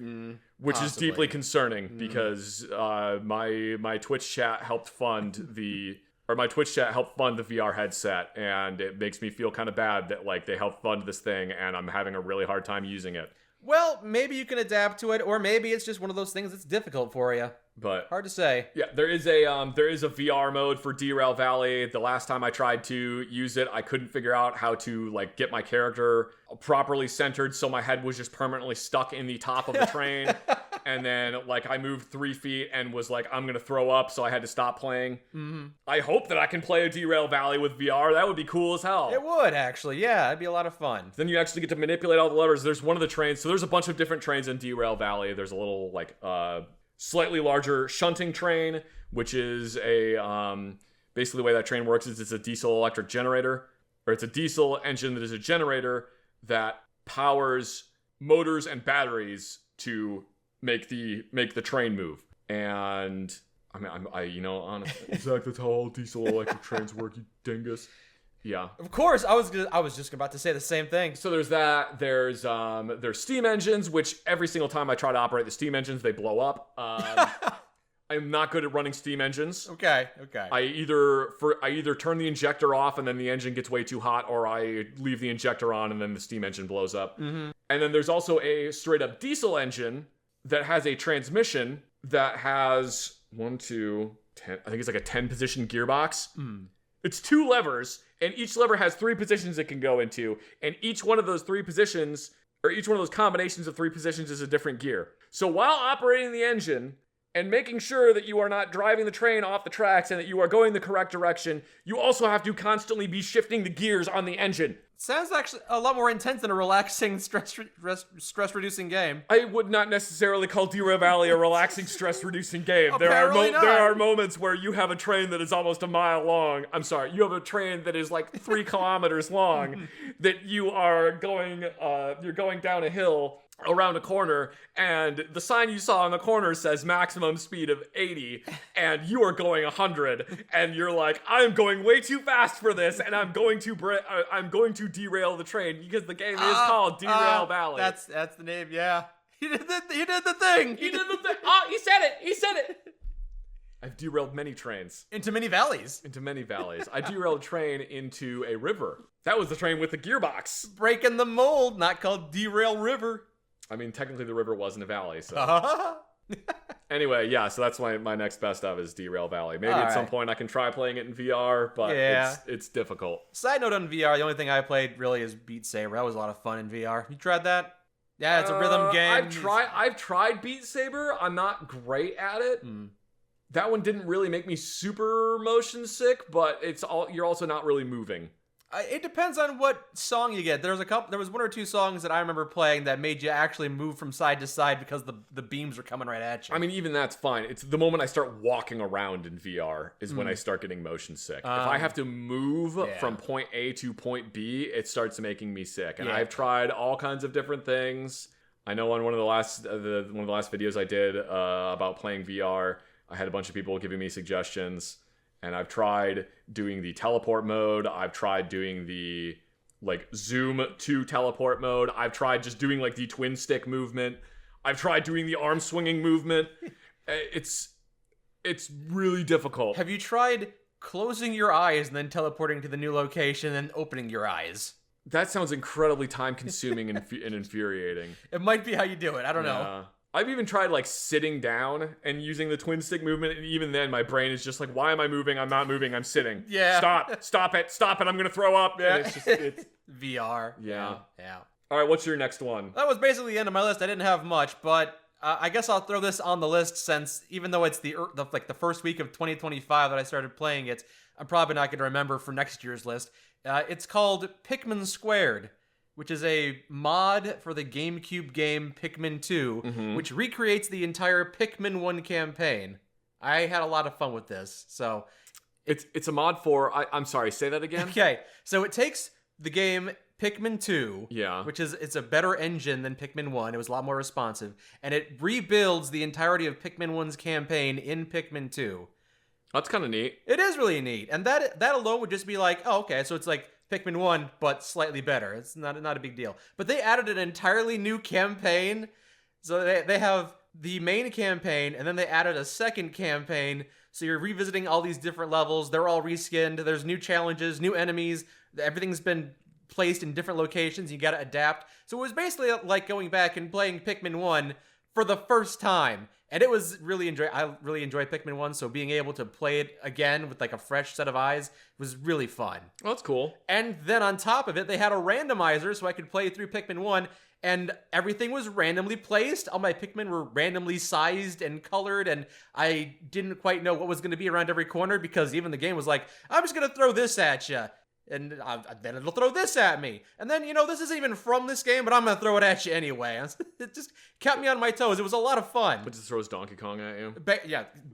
which is deeply concerning because my Twitch chat helped fund the VR headset, and it makes me feel kind of bad that like they helped fund this thing, and I'm having a really hard time using it. Well, maybe you can adapt to it, or maybe it's just one of those things that's difficult for you. But hard to say. Yeah, there is a VR mode for Derail Valley. The last time I tried to use it, I couldn't figure out how to like get my character properly centered, so my head was just permanently stuck in the top of the train. And then like I moved 3 feet and was like, I'm gonna throw up, so I had to stop playing. I hope that I can play a Derail Valley with VR. That would be cool as hell. It would actually, yeah, it'd be a lot of fun. Then you actually get to manipulate all the levers. There's one of the trains, so there's a bunch of different trains in Derail Valley. There's a little like slightly larger shunting train, which is a basically the way that train works is it's a diesel electric generator, or it's a diesel engine that is a generator that powers motors and batteries to make the train move. And I mean, honestly, Zach, that's how all diesel electric trains work, you dingus. Yeah. Of course, I was just about to say the same thing. So there's that. There's steam engines, which every single time I try to operate the steam engines, they blow up. I'm not good at running steam engines. Okay. I either turn the injector off and then the engine gets way too hot, or I leave the injector on and then the steam engine blows up. And then there's also a straight up diesel engine that has a transmission that has 1, 2, 10. I think it's like a 10 position gearbox. It's 2 levers, and each lever has 3 positions it can go into, and each one of those 3 positions, or each one of those combinations of 3 positions is a different gear. So while operating the engine and making sure that you are not driving the train off the tracks and that you are going the correct direction, you also have to constantly be shifting the gears on the engine. Sounds actually a lot more intense than a relaxing, stress-reducing game. I would not necessarily call Derail Valley a relaxing, stress-reducing game. Apparently not. There are moments where you have a train that is almost a mile long. I'm sorry, you have a train that is like 3 kilometers long that you are going, you're going down a hill, around a corner, and the sign you saw on the corner says maximum speed of 80, and you are going 100, and you're like, I'm going way too fast for this, and I'm going to derail the train because the game is called Derail Valley. That's the name. Yeah, he did the thing. He did the thing. Oh, he said it. He said it. I've derailed many trains. Into many valleys. I derailed a train into a river. That was the train with the gearbox. Breaking the mold, not called Derail River. I mean, technically the river wasn't a valley, so... Anyway, yeah, so that's my next best of is Derail Valley. Maybe at some point I can try playing it in VR, but it's difficult. Side note on VR, the only thing I played really is Beat Saber. That was a lot of fun in VR. You tried that? Yeah, it's a rhythm game. I've tried Beat Saber. I'm not great at it. That one didn't really make me super motion sick, but you're also not really moving. It depends on what song you get. There was one or two songs that I remember playing that made you actually move from side to side because the beams were coming right at you. I mean, even that's fine. It's the moment I start walking around in VR is when I start getting motion sick. If I have to move from point A to point B, it starts making me sick. And I've tried all kinds of different things. I know on one of the last videos I did about playing VR, I had a bunch of people giving me suggestions. And I've tried doing the teleport mode. I've tried doing the zoom to teleport mode. I've tried just doing the twin stick movement. I've tried doing the arm swinging movement. It's really difficult. Have you tried closing your eyes and then teleporting to the new location and opening your eyes? That sounds incredibly time consuming and infuriating. It might be how you do it. I don't know. I've even tried sitting down and using the twin stick movement, and even then my brain is just why am I moving? I'm not moving, I'm sitting. Yeah. Stop it, I'm gonna throw up. Yeah. And it's VR. Yeah. Yeah. Alright, what's your next one? That was basically the end of my list. I didn't have much, but I guess I'll throw this on the list since even though it's the first week of 2025 that I started playing it, I'm probably not going to remember for next year's list. It's called Pikmin Squared, which is a mod for the GameCube game Pikmin 2, which recreates the entire Pikmin 1 campaign. I had a lot of fun with this, so... It's a mod for... I'm sorry, say that again? Okay, so it takes the game Pikmin 2, which it's a better engine than Pikmin 1, it was a lot more responsive, and it rebuilds the entirety of Pikmin 1's campaign in Pikmin 2. That's kind of neat. It is really neat, and that alone would just be oh, okay, so it's Pikmin 1, but slightly better. It's not a big deal. But they added an entirely new campaign. So they have the main campaign, and then they added a second campaign. So you're revisiting all these different levels. They're all reskinned. There's new challenges, new enemies. Everything's been placed in different locations. You got to adapt. So it was basically like going back and playing Pikmin 1 for the first time. And it was I really enjoyed Pikmin 1, so being able to play it again with a fresh set of eyes was really fun. Well, that's cool. And then on top of it, they had a randomizer so I could play through Pikmin 1, and everything was randomly placed. All my Pikmin were randomly sized and colored, and I didn't quite know what was going to be around every corner because even the game was I'm just going to throw this at you. And then it'll throw this at me. And then, this isn't even from this game, but I'm going to throw it at you anyway. It just kept me on my toes. It was a lot of fun. But just throws Donkey Kong at you?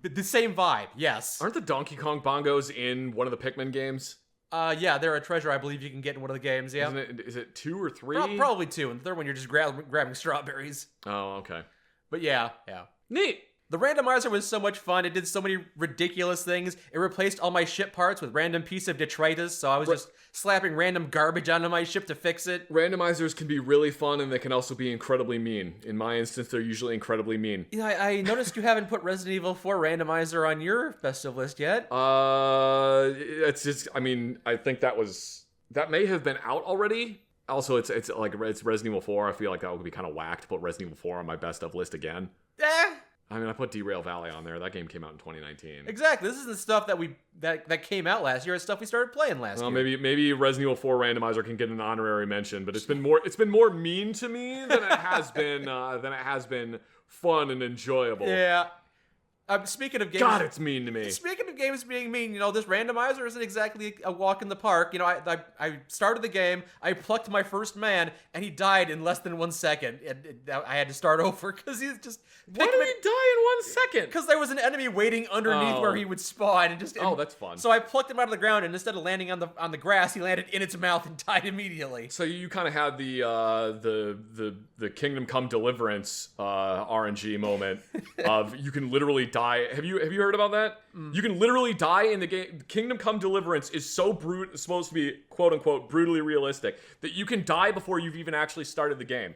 The same vibe, yes. Aren't the Donkey Kong bongos in one of the Pikmin games? Yeah, they're a treasure I believe you can get in one of the games, yeah. Is it 2 or 3? Probably 2. And the third one, you're just grabbing strawberries. Oh, okay. But yeah. Neat. The randomizer was so much fun. It did so many ridiculous things. It replaced all my ship parts with random piece of detritus, so I was just slapping random garbage onto my ship to fix it. Randomizers can be really fun, and they can also be incredibly mean. In my instance, they're usually incredibly mean. Yeah, I noticed you haven't put Resident Evil 4 randomizer on your best of list yet. It's just, I think that may have been out already. Also, it's Resident Evil 4. I feel like that would be kind of whack to put Resident Evil 4 on my best of list again. I put Derail Valley on there. That game came out in 2019. Exactly. This is the stuff that came out last year. It's stuff we started playing last year. Maybe Resident Evil 4 randomizer can get an honorary mention, but it's been more mean to me than it has been fun and enjoyable. Yeah. Speaking of games, God, it's mean to me. Speaking of games being mean, this randomizer isn't exactly a walk in the park. I started the game, I plucked my first man, and he died in less than 1 second. And I had to start over because he's just. Why did he die in 1 second? Because there was an enemy waiting underneath where he would spawn, and that's fun. So I plucked him out of the ground, and instead of landing on the grass, he landed in its mouth and died immediately. So you kind of had the Kingdom Come Deliverance RNG moment of you can literally die. Have you heard about that? You can literally die in the game. Kingdom Come Deliverance is so supposed to be quote unquote brutally realistic that you can die before you've even actually started the game.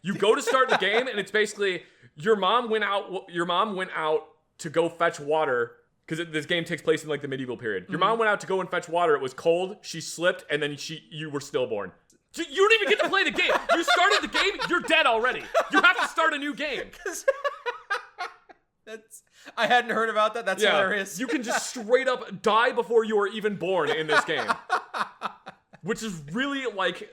You go to start the game and it's basically your mom went out to go fetch water because this game takes place in like the medieval period. Your mom went out to go and fetch water. It was cold. She slipped and then you were stillborn. You don't even get to play the game. You started the game. You're dead already. You have to start a new game. I hadn't heard about that. That's hilarious. You can just straight up die before you are even born in this game. Which is really,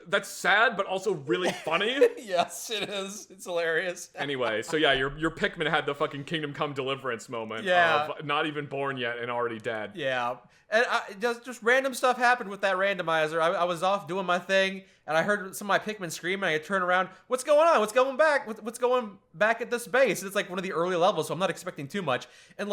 that's sad, but also really funny. Yes, it is. It's hilarious. Anyway, so yeah, your Pikmin had the fucking Kingdom Come Deliverance moment of not even born yet and already dead. Yeah. And just random stuff happened with that randomizer. I was off doing my thing, and I heard some of my Pikmin scream, and I turn around. What's going on? What's going back? What's going back at this base? It's like one of the early levels, so I'm not expecting too much. And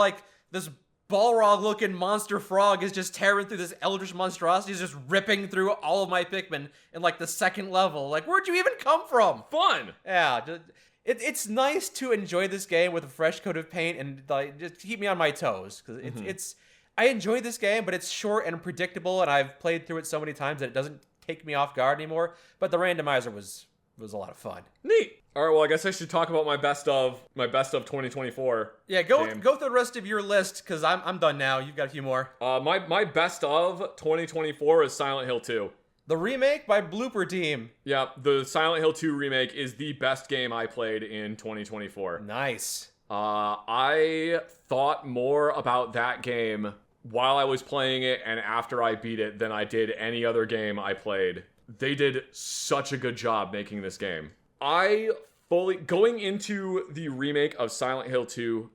this Balrog-looking monster frog is just tearing through this eldritch monstrosity. He's just ripping through all of my Pikmin in the second level. Where'd you even come from? Fun! Yeah, it's nice to enjoy this game with a fresh coat of paint and just keep me on my toes. Because I enjoy this game, but it's short and predictable, and I've played through it so many times that it doesn't take me off guard anymore. But the randomizer was a lot of fun. Neat. All right, well, I guess I should talk about my best of 2024. Yeah, go through the rest of your list because I'm done now. You've got a few more. My best of 2024 is Silent Hill 2. The remake by Blooper Team. Yeah, the Silent Hill 2 remake is the best game I played in 2024. Nice. I thought more about that game while I was playing it and after I beat it than I did any other game I played. They did such a good job making this game. Going into the remake of Silent Hill 2,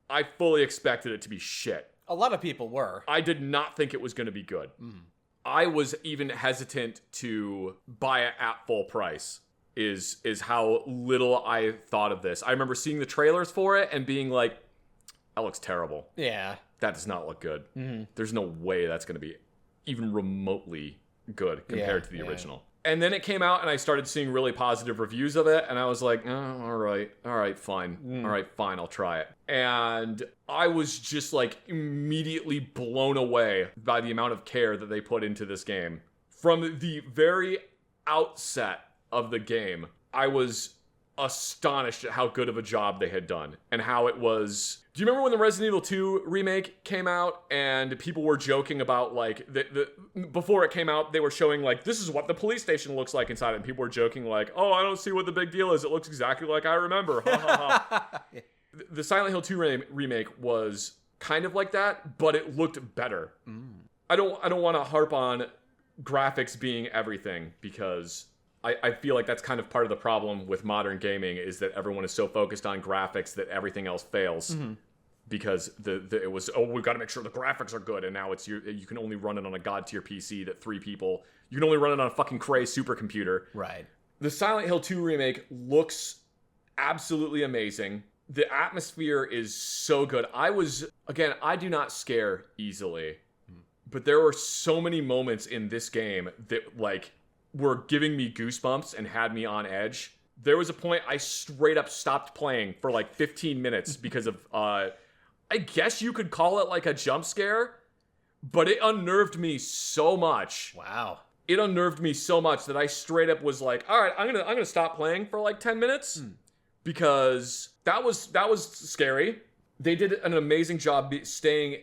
I fully expected it to be shit. A lot of people were. I did not think it was going to be good. I was even hesitant to buy it at full price, is how little I thought of this. I remember seeing the trailers for it and being like, that looks terrible. Yeah. That does not look good. There's no way that's going to be even remotely good compared to the original. And then it came out and I started seeing really positive reviews of it and I was like, oh, all right, fine. All right, fine, I'll try it. And I was just immediately blown away by the amount of care that they put into this game. From the very outset of the game, I was astonished at how good of a job they had done and how it was. Do you remember when the Resident Evil 2 remake came out and people were joking about before it came out, they were showing this is what the police station looks like inside it, and people were joking oh, I don't see what the big deal is. It looks exactly like I remember. Ha ha ha. The Silent Hill 2 remake was kind of like that, but it looked better. I don't want to harp on graphics being everything because I feel like that's kind of part of the problem with modern gaming is that everyone is so focused on graphics that everything else fails. Because it was, we've got to make sure the graphics are good, and now it's you can only run it on a god tier PC that you can only run it on a fucking Cray supercomputer. Right. The Silent Hill 2 remake looks absolutely amazing. The atmosphere is so good. I do not scare easily, but there were so many moments in this game that were giving me goosebumps and had me on edge. There was a point I straight up stopped playing for 15 minutes because of, I guess you could call it a jump scare, but it unnerved me so much. Wow. It unnerved me so much that I straight up was like, all right, I'm gonna stop playing for 10 minutes because that was scary. They did an amazing job staying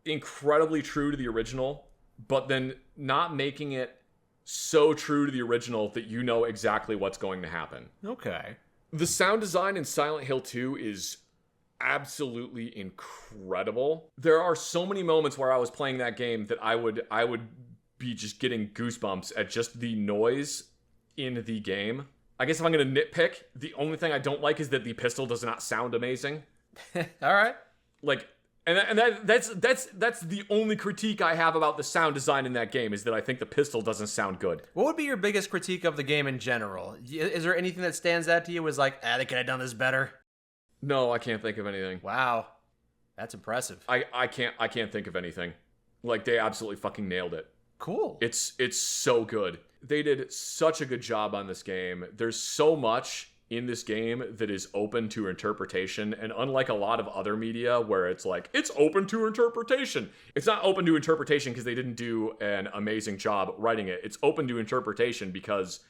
incredibly true to the original, but then not making it so true to the original that you know exactly what's going to happen. Okay. The sound design in Silent Hill 2 is absolutely incredible. There are so many moments where I was playing that game that I would be just getting goosebumps at just the noise in the game. I guess if I'm going to nitpick, the only thing I don't like is that the pistol does not sound amazing. All right. Like, that's the only critique I have about the sound design in that game, is that I think the pistol doesn't sound good. What would be your biggest critique of the game in general? Is there anything that stands out to you as like, they could have done this better? No, I can't think of anything. Wow. That's impressive. I can't think of anything. Like, they absolutely fucking nailed it. Cool. It's so good. They did such a good job on this game. There's so much in this game that is open to interpretation, and unlike a lot of other media where it's like, it's open to interpretation, it's not open to interpretation because they didn't do an amazing job writing it. It's open to interpretation because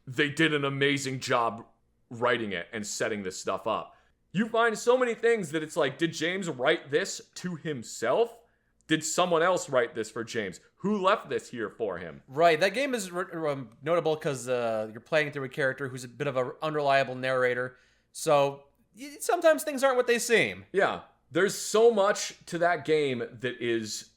they did an amazing job writing it and setting this stuff up. You find so many things that it's like, did James write this to himself? Did someone else write this for James? Who left this here for him? Right, that game is notable because you're playing through a character who's a bit of an unreliable narrator, so sometimes things aren't what they seem. Yeah, there's so much to that game that is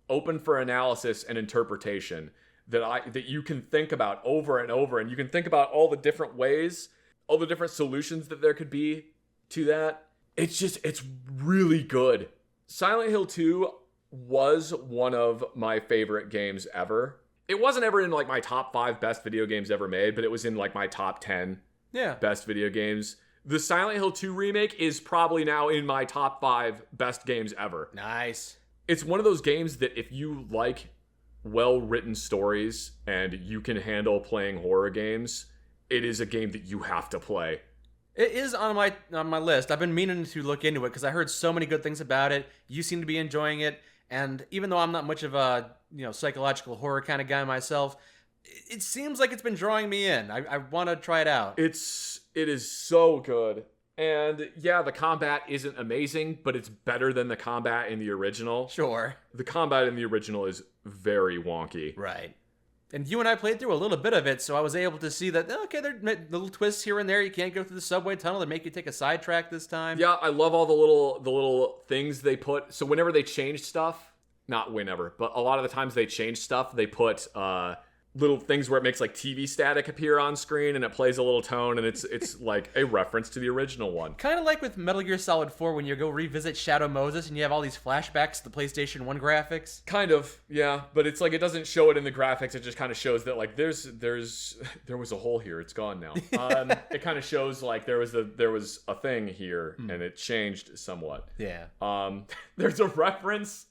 open for analysis and interpretation that you can think about over and over, and you can think about all the different ways, all the different solutions that there could be to that. It's really good. Silent Hill 2 was one of my favorite games ever. It wasn't ever in like my top 5 best video games ever made, but it was in like my top 10 best video games. The Silent Hill 2 remake is probably now in my top 5 best games ever. Nice. It's one of those games that if you like well-written stories and you can handle playing horror games, it is a game that you have to play. It is on my list. I've been meaning to look into it because I heard so many good things about it. You seem to be enjoying it. And even though I'm not much of a psychological horror kind of guy myself, it seems like it's been drawing me in. I want to try it out. It is so good. And yeah, the combat isn't amazing, but it's better than the combat in the original. Sure. The combat in the original is very wonky. Right. And you and I played through a little bit of it, so I was able to see that, okay, there are little twists here and there. You can't go through the subway tunnel that make you take a sidetrack this time. Yeah, I love all the little things they put. So whenever they change stuff, not whenever, but a lot of the times they change stuff, they put little things where it makes like TV static appear on screen and it plays a little tone, and it's like a reference to the original one. Kind of like with Metal Gear Solid 4 when you go revisit Shadow Moses and you have all these flashbacks to the PlayStation 1 graphics. Kind of, yeah, but it's like it doesn't show it in the graphics. It just kind of shows that like there was a hole here. It's gone now. It kind of shows like there was a thing here and it changed somewhat. Yeah. There's a reference.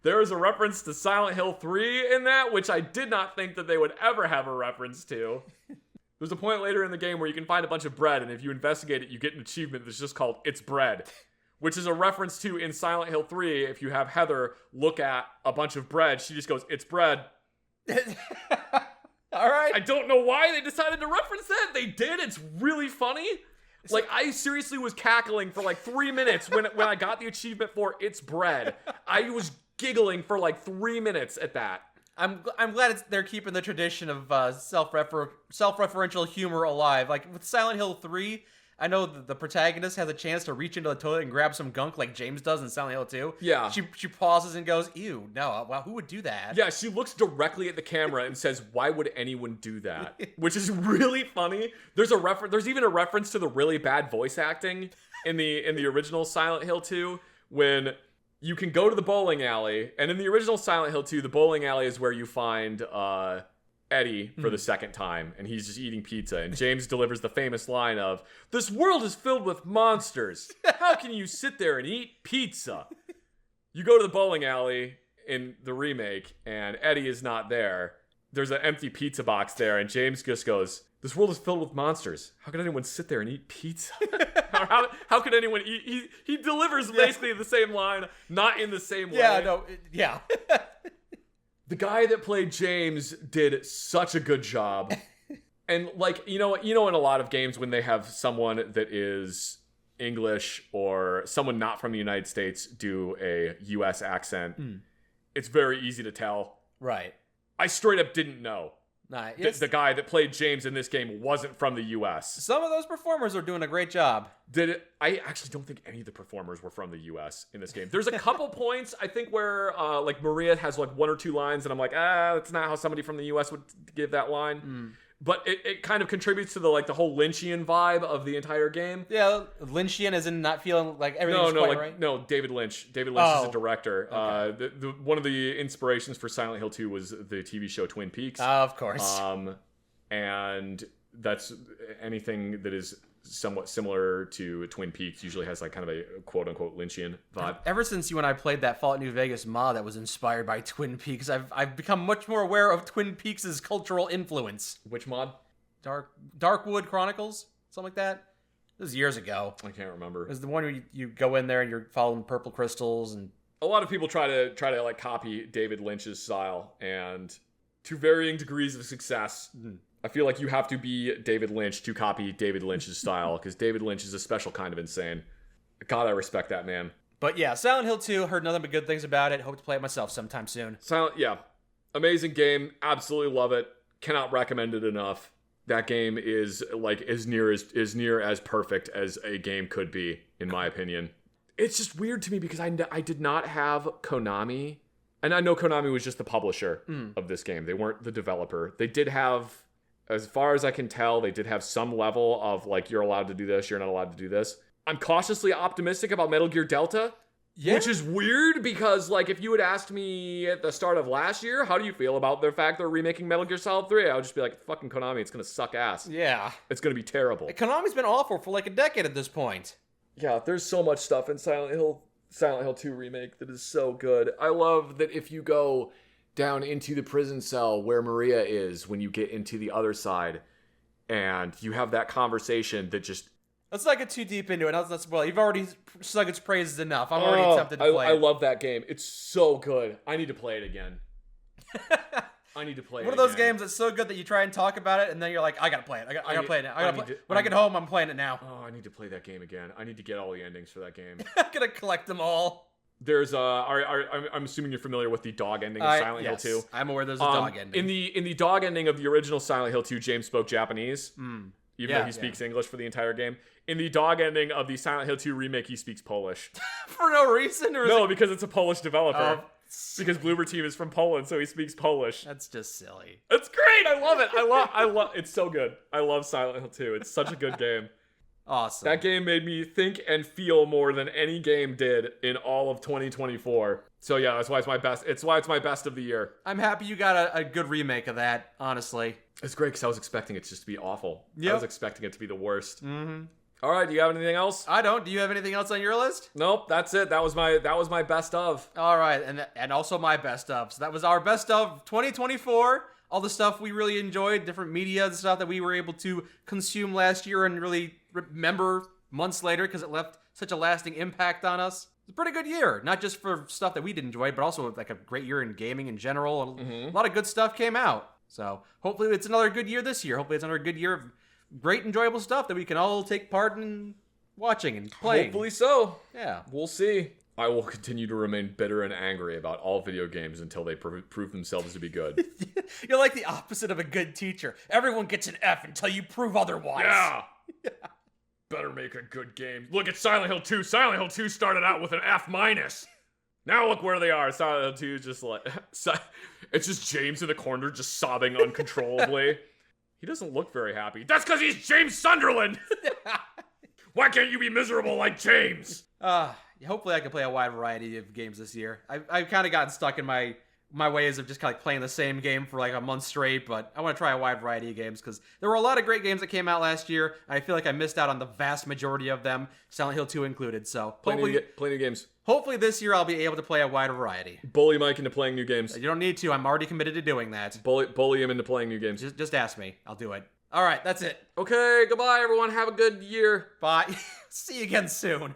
There is a reference to Silent Hill 3 in that, which I did not think that they would ever have a reference to. There's a point later in the game where you can find a bunch of bread, and if you investigate it, you get an achievement that's just called It's Bread, which is a reference to in Silent Hill 3, if you have Heather look at a bunch of bread, she just goes, "It's bread." All right. I don't know why they decided to reference that. They did. It's really funny. Like, I seriously was cackling for like 3 minutes when I got the achievement for It's Bread. I was giggling for like 3 minutes at that. I'm glad they're keeping the tradition of self-referential humor alive. Like with Silent Hill 3, I know the protagonist has a chance to reach into the toilet and grab some gunk like James does in Silent Hill 2. Yeah. She pauses and goes, "Ew, no, well, who would do that?" Yeah, she looks directly at the camera and says, "Why would anyone do that?" Which is really funny. There's even a reference to the really bad voice acting in the original Silent Hill 2 when you can go to the bowling alley, and in the original Silent Hill 2, the bowling alley is where you find Eddie for the second time, and he's just eating pizza, and James delivers the famous line of, "This world is filled with monsters. How can you sit there and eat pizza?" You go to the bowling alley in the remake, and Eddie is not there. There's an empty pizza box there, and James just goes, "This world is filled with monsters. How could anyone sit there and eat pizza?" how could anyone eat? He delivers basically the same line, not in the same way. Yeah, no, yeah. The guy that played James did such a good job. And like, you know, in a lot of games when they have someone that is English or someone not from the United States do a US accent, it's very easy to tell. Right. I straight up didn't know. Nah, The guy that played James in this game wasn't from the US. Some of those performers are doing a great job. I actually don't think any of the performers were from the US in this game. There's a couple points, I think, where like Maria has like 1 or 2 lines, and I'm like, that's not how somebody from the US would give that line. but it kind of contributes to the whole Lynchian vibe of the entire game. Yeah, Lynchian as in not feeling like everything's right? No, David Lynch. David Lynch is a director. Okay. One of the inspirations for Silent Hill 2 was the TV show Twin Peaks. Of course. And that's anything that is somewhat similar to Twin Peaks usually has kind of a quote-unquote Lynchian vibe. Ever since you and I played that Fallout New Vegas mod that was inspired by Twin Peaks, I've become much more aware of Twin Peaks' cultural influence. Which mod? Darkwood Chronicles? Something like that? This was years ago. I can't remember. It was the one where you go in there and you're following purple crystals and... A lot of people try to copy David Lynch's style, and to varying degrees of success. I feel like you have to be David Lynch to copy David Lynch's style, because David Lynch is a special kind of insane. God, I respect that man. But yeah, Silent Hill 2, heard nothing but good things about it. Hope to play it myself sometime soon. Amazing game. Absolutely love it. Cannot recommend it enough. That game is as near as perfect as a game could be, in my opinion. It's just weird to me because I did not have Konami, and I know Konami was just the publisher of this game. They weren't the developer. They did have, as far as I can tell, they did have some level of you're allowed to do this, you're not allowed to do this. I'm cautiously optimistic about Metal Gear Delta, which is weird because if you had asked me at the start of last year, how do you feel about the fact they're remaking Metal Gear Solid 3? I would just be like, fucking Konami, it's gonna suck ass. Yeah. It's gonna be terrible. Konami's been awful for a decade at this point. Yeah, there's so much stuff in Silent Hill 2 Remake that is so good. I love that if you go down into the prison cell where Maria is when you get into the other side, and you have that conversation that just... Let's not get too deep into it. Let's not spoil it. You've already sung its praises enough. I'm already tempted to play it. I love that game. It's so good. I need to play it again. I need to play it One of those games that's so good that you try and talk about it, and then you're like, I gotta play it. I gotta play it now. When I get home, I'm playing it now. Oh, I need to play that game again. I need to get all the endings for that game. I'm gonna collect them all. There's I'm assuming you're familiar with the dog ending of Silent Hill 2. I'm aware there's a dog ending. In the dog ending of the original Silent Hill 2, James spoke Japanese, even though he speaks English for the entire game. In the dog ending of the Silent Hill 2 remake, he speaks Polish. For no reason? Because it's a Polish developer. Because Bloober Team is from Poland, so he speaks Polish. That's just silly. It's great. I love it. I love. It's so good. I love Silent Hill 2. It's such a good game. Awesome. That game made me think and feel more than any game did in all of 2024. So yeah, that's why it's my best. It's why it's my best of the year. I'm happy you got a good remake of that, honestly. It's great because I was expecting it just to be awful. Yep. I was expecting it to be the worst. Mm-hmm. All right, do you have anything else? I don't. Do you have anything else on your list? Nope, that's it. That was my best of. All right, and also my best of. So that was our best of 2024. All the stuff we really enjoyed, different media and stuff that we were able to consume last year and really remember months later because it left such a lasting impact on us. It's a pretty good year, not just for stuff that we did enjoy, but also a great year in gaming in general. A lot of good stuff came out. So hopefully it's another good year this year. Hopefully it's another good year of great, enjoyable stuff that we can all take part in watching and playing. Hopefully so. Yeah. We'll see. I will continue to remain bitter and angry about all video games until they prove themselves to be good. You're like the opposite of a good teacher. Everyone gets an F until you prove otherwise. Yeah. Better make a good game. Look at Silent Hill 2. Silent Hill 2 started out with an F-. Now look where they are. Silent Hill 2 is just it's just James in the corner just sobbing uncontrollably. He doesn't look very happy. That's because he's James Sunderland! Why can't you be miserable like James? Hopefully I can play a wide variety of games this year. I've kind of gotten stuck in my ways of just kind of playing the same game for a month straight, but I want to try a wide variety of games because there were a lot of great games that came out last year, and I feel like I missed out on the vast majority of them, Silent Hill 2 included, so play new games. Hopefully this year I'll be able to play a wide variety. Bully Mike into playing new games. You don't need to, I'm already committed to doing that. Bully him into playing new games. Just ask me, I'll do it. Alright, that's it. Okay, goodbye everyone, have a good year. Bye. See you again soon.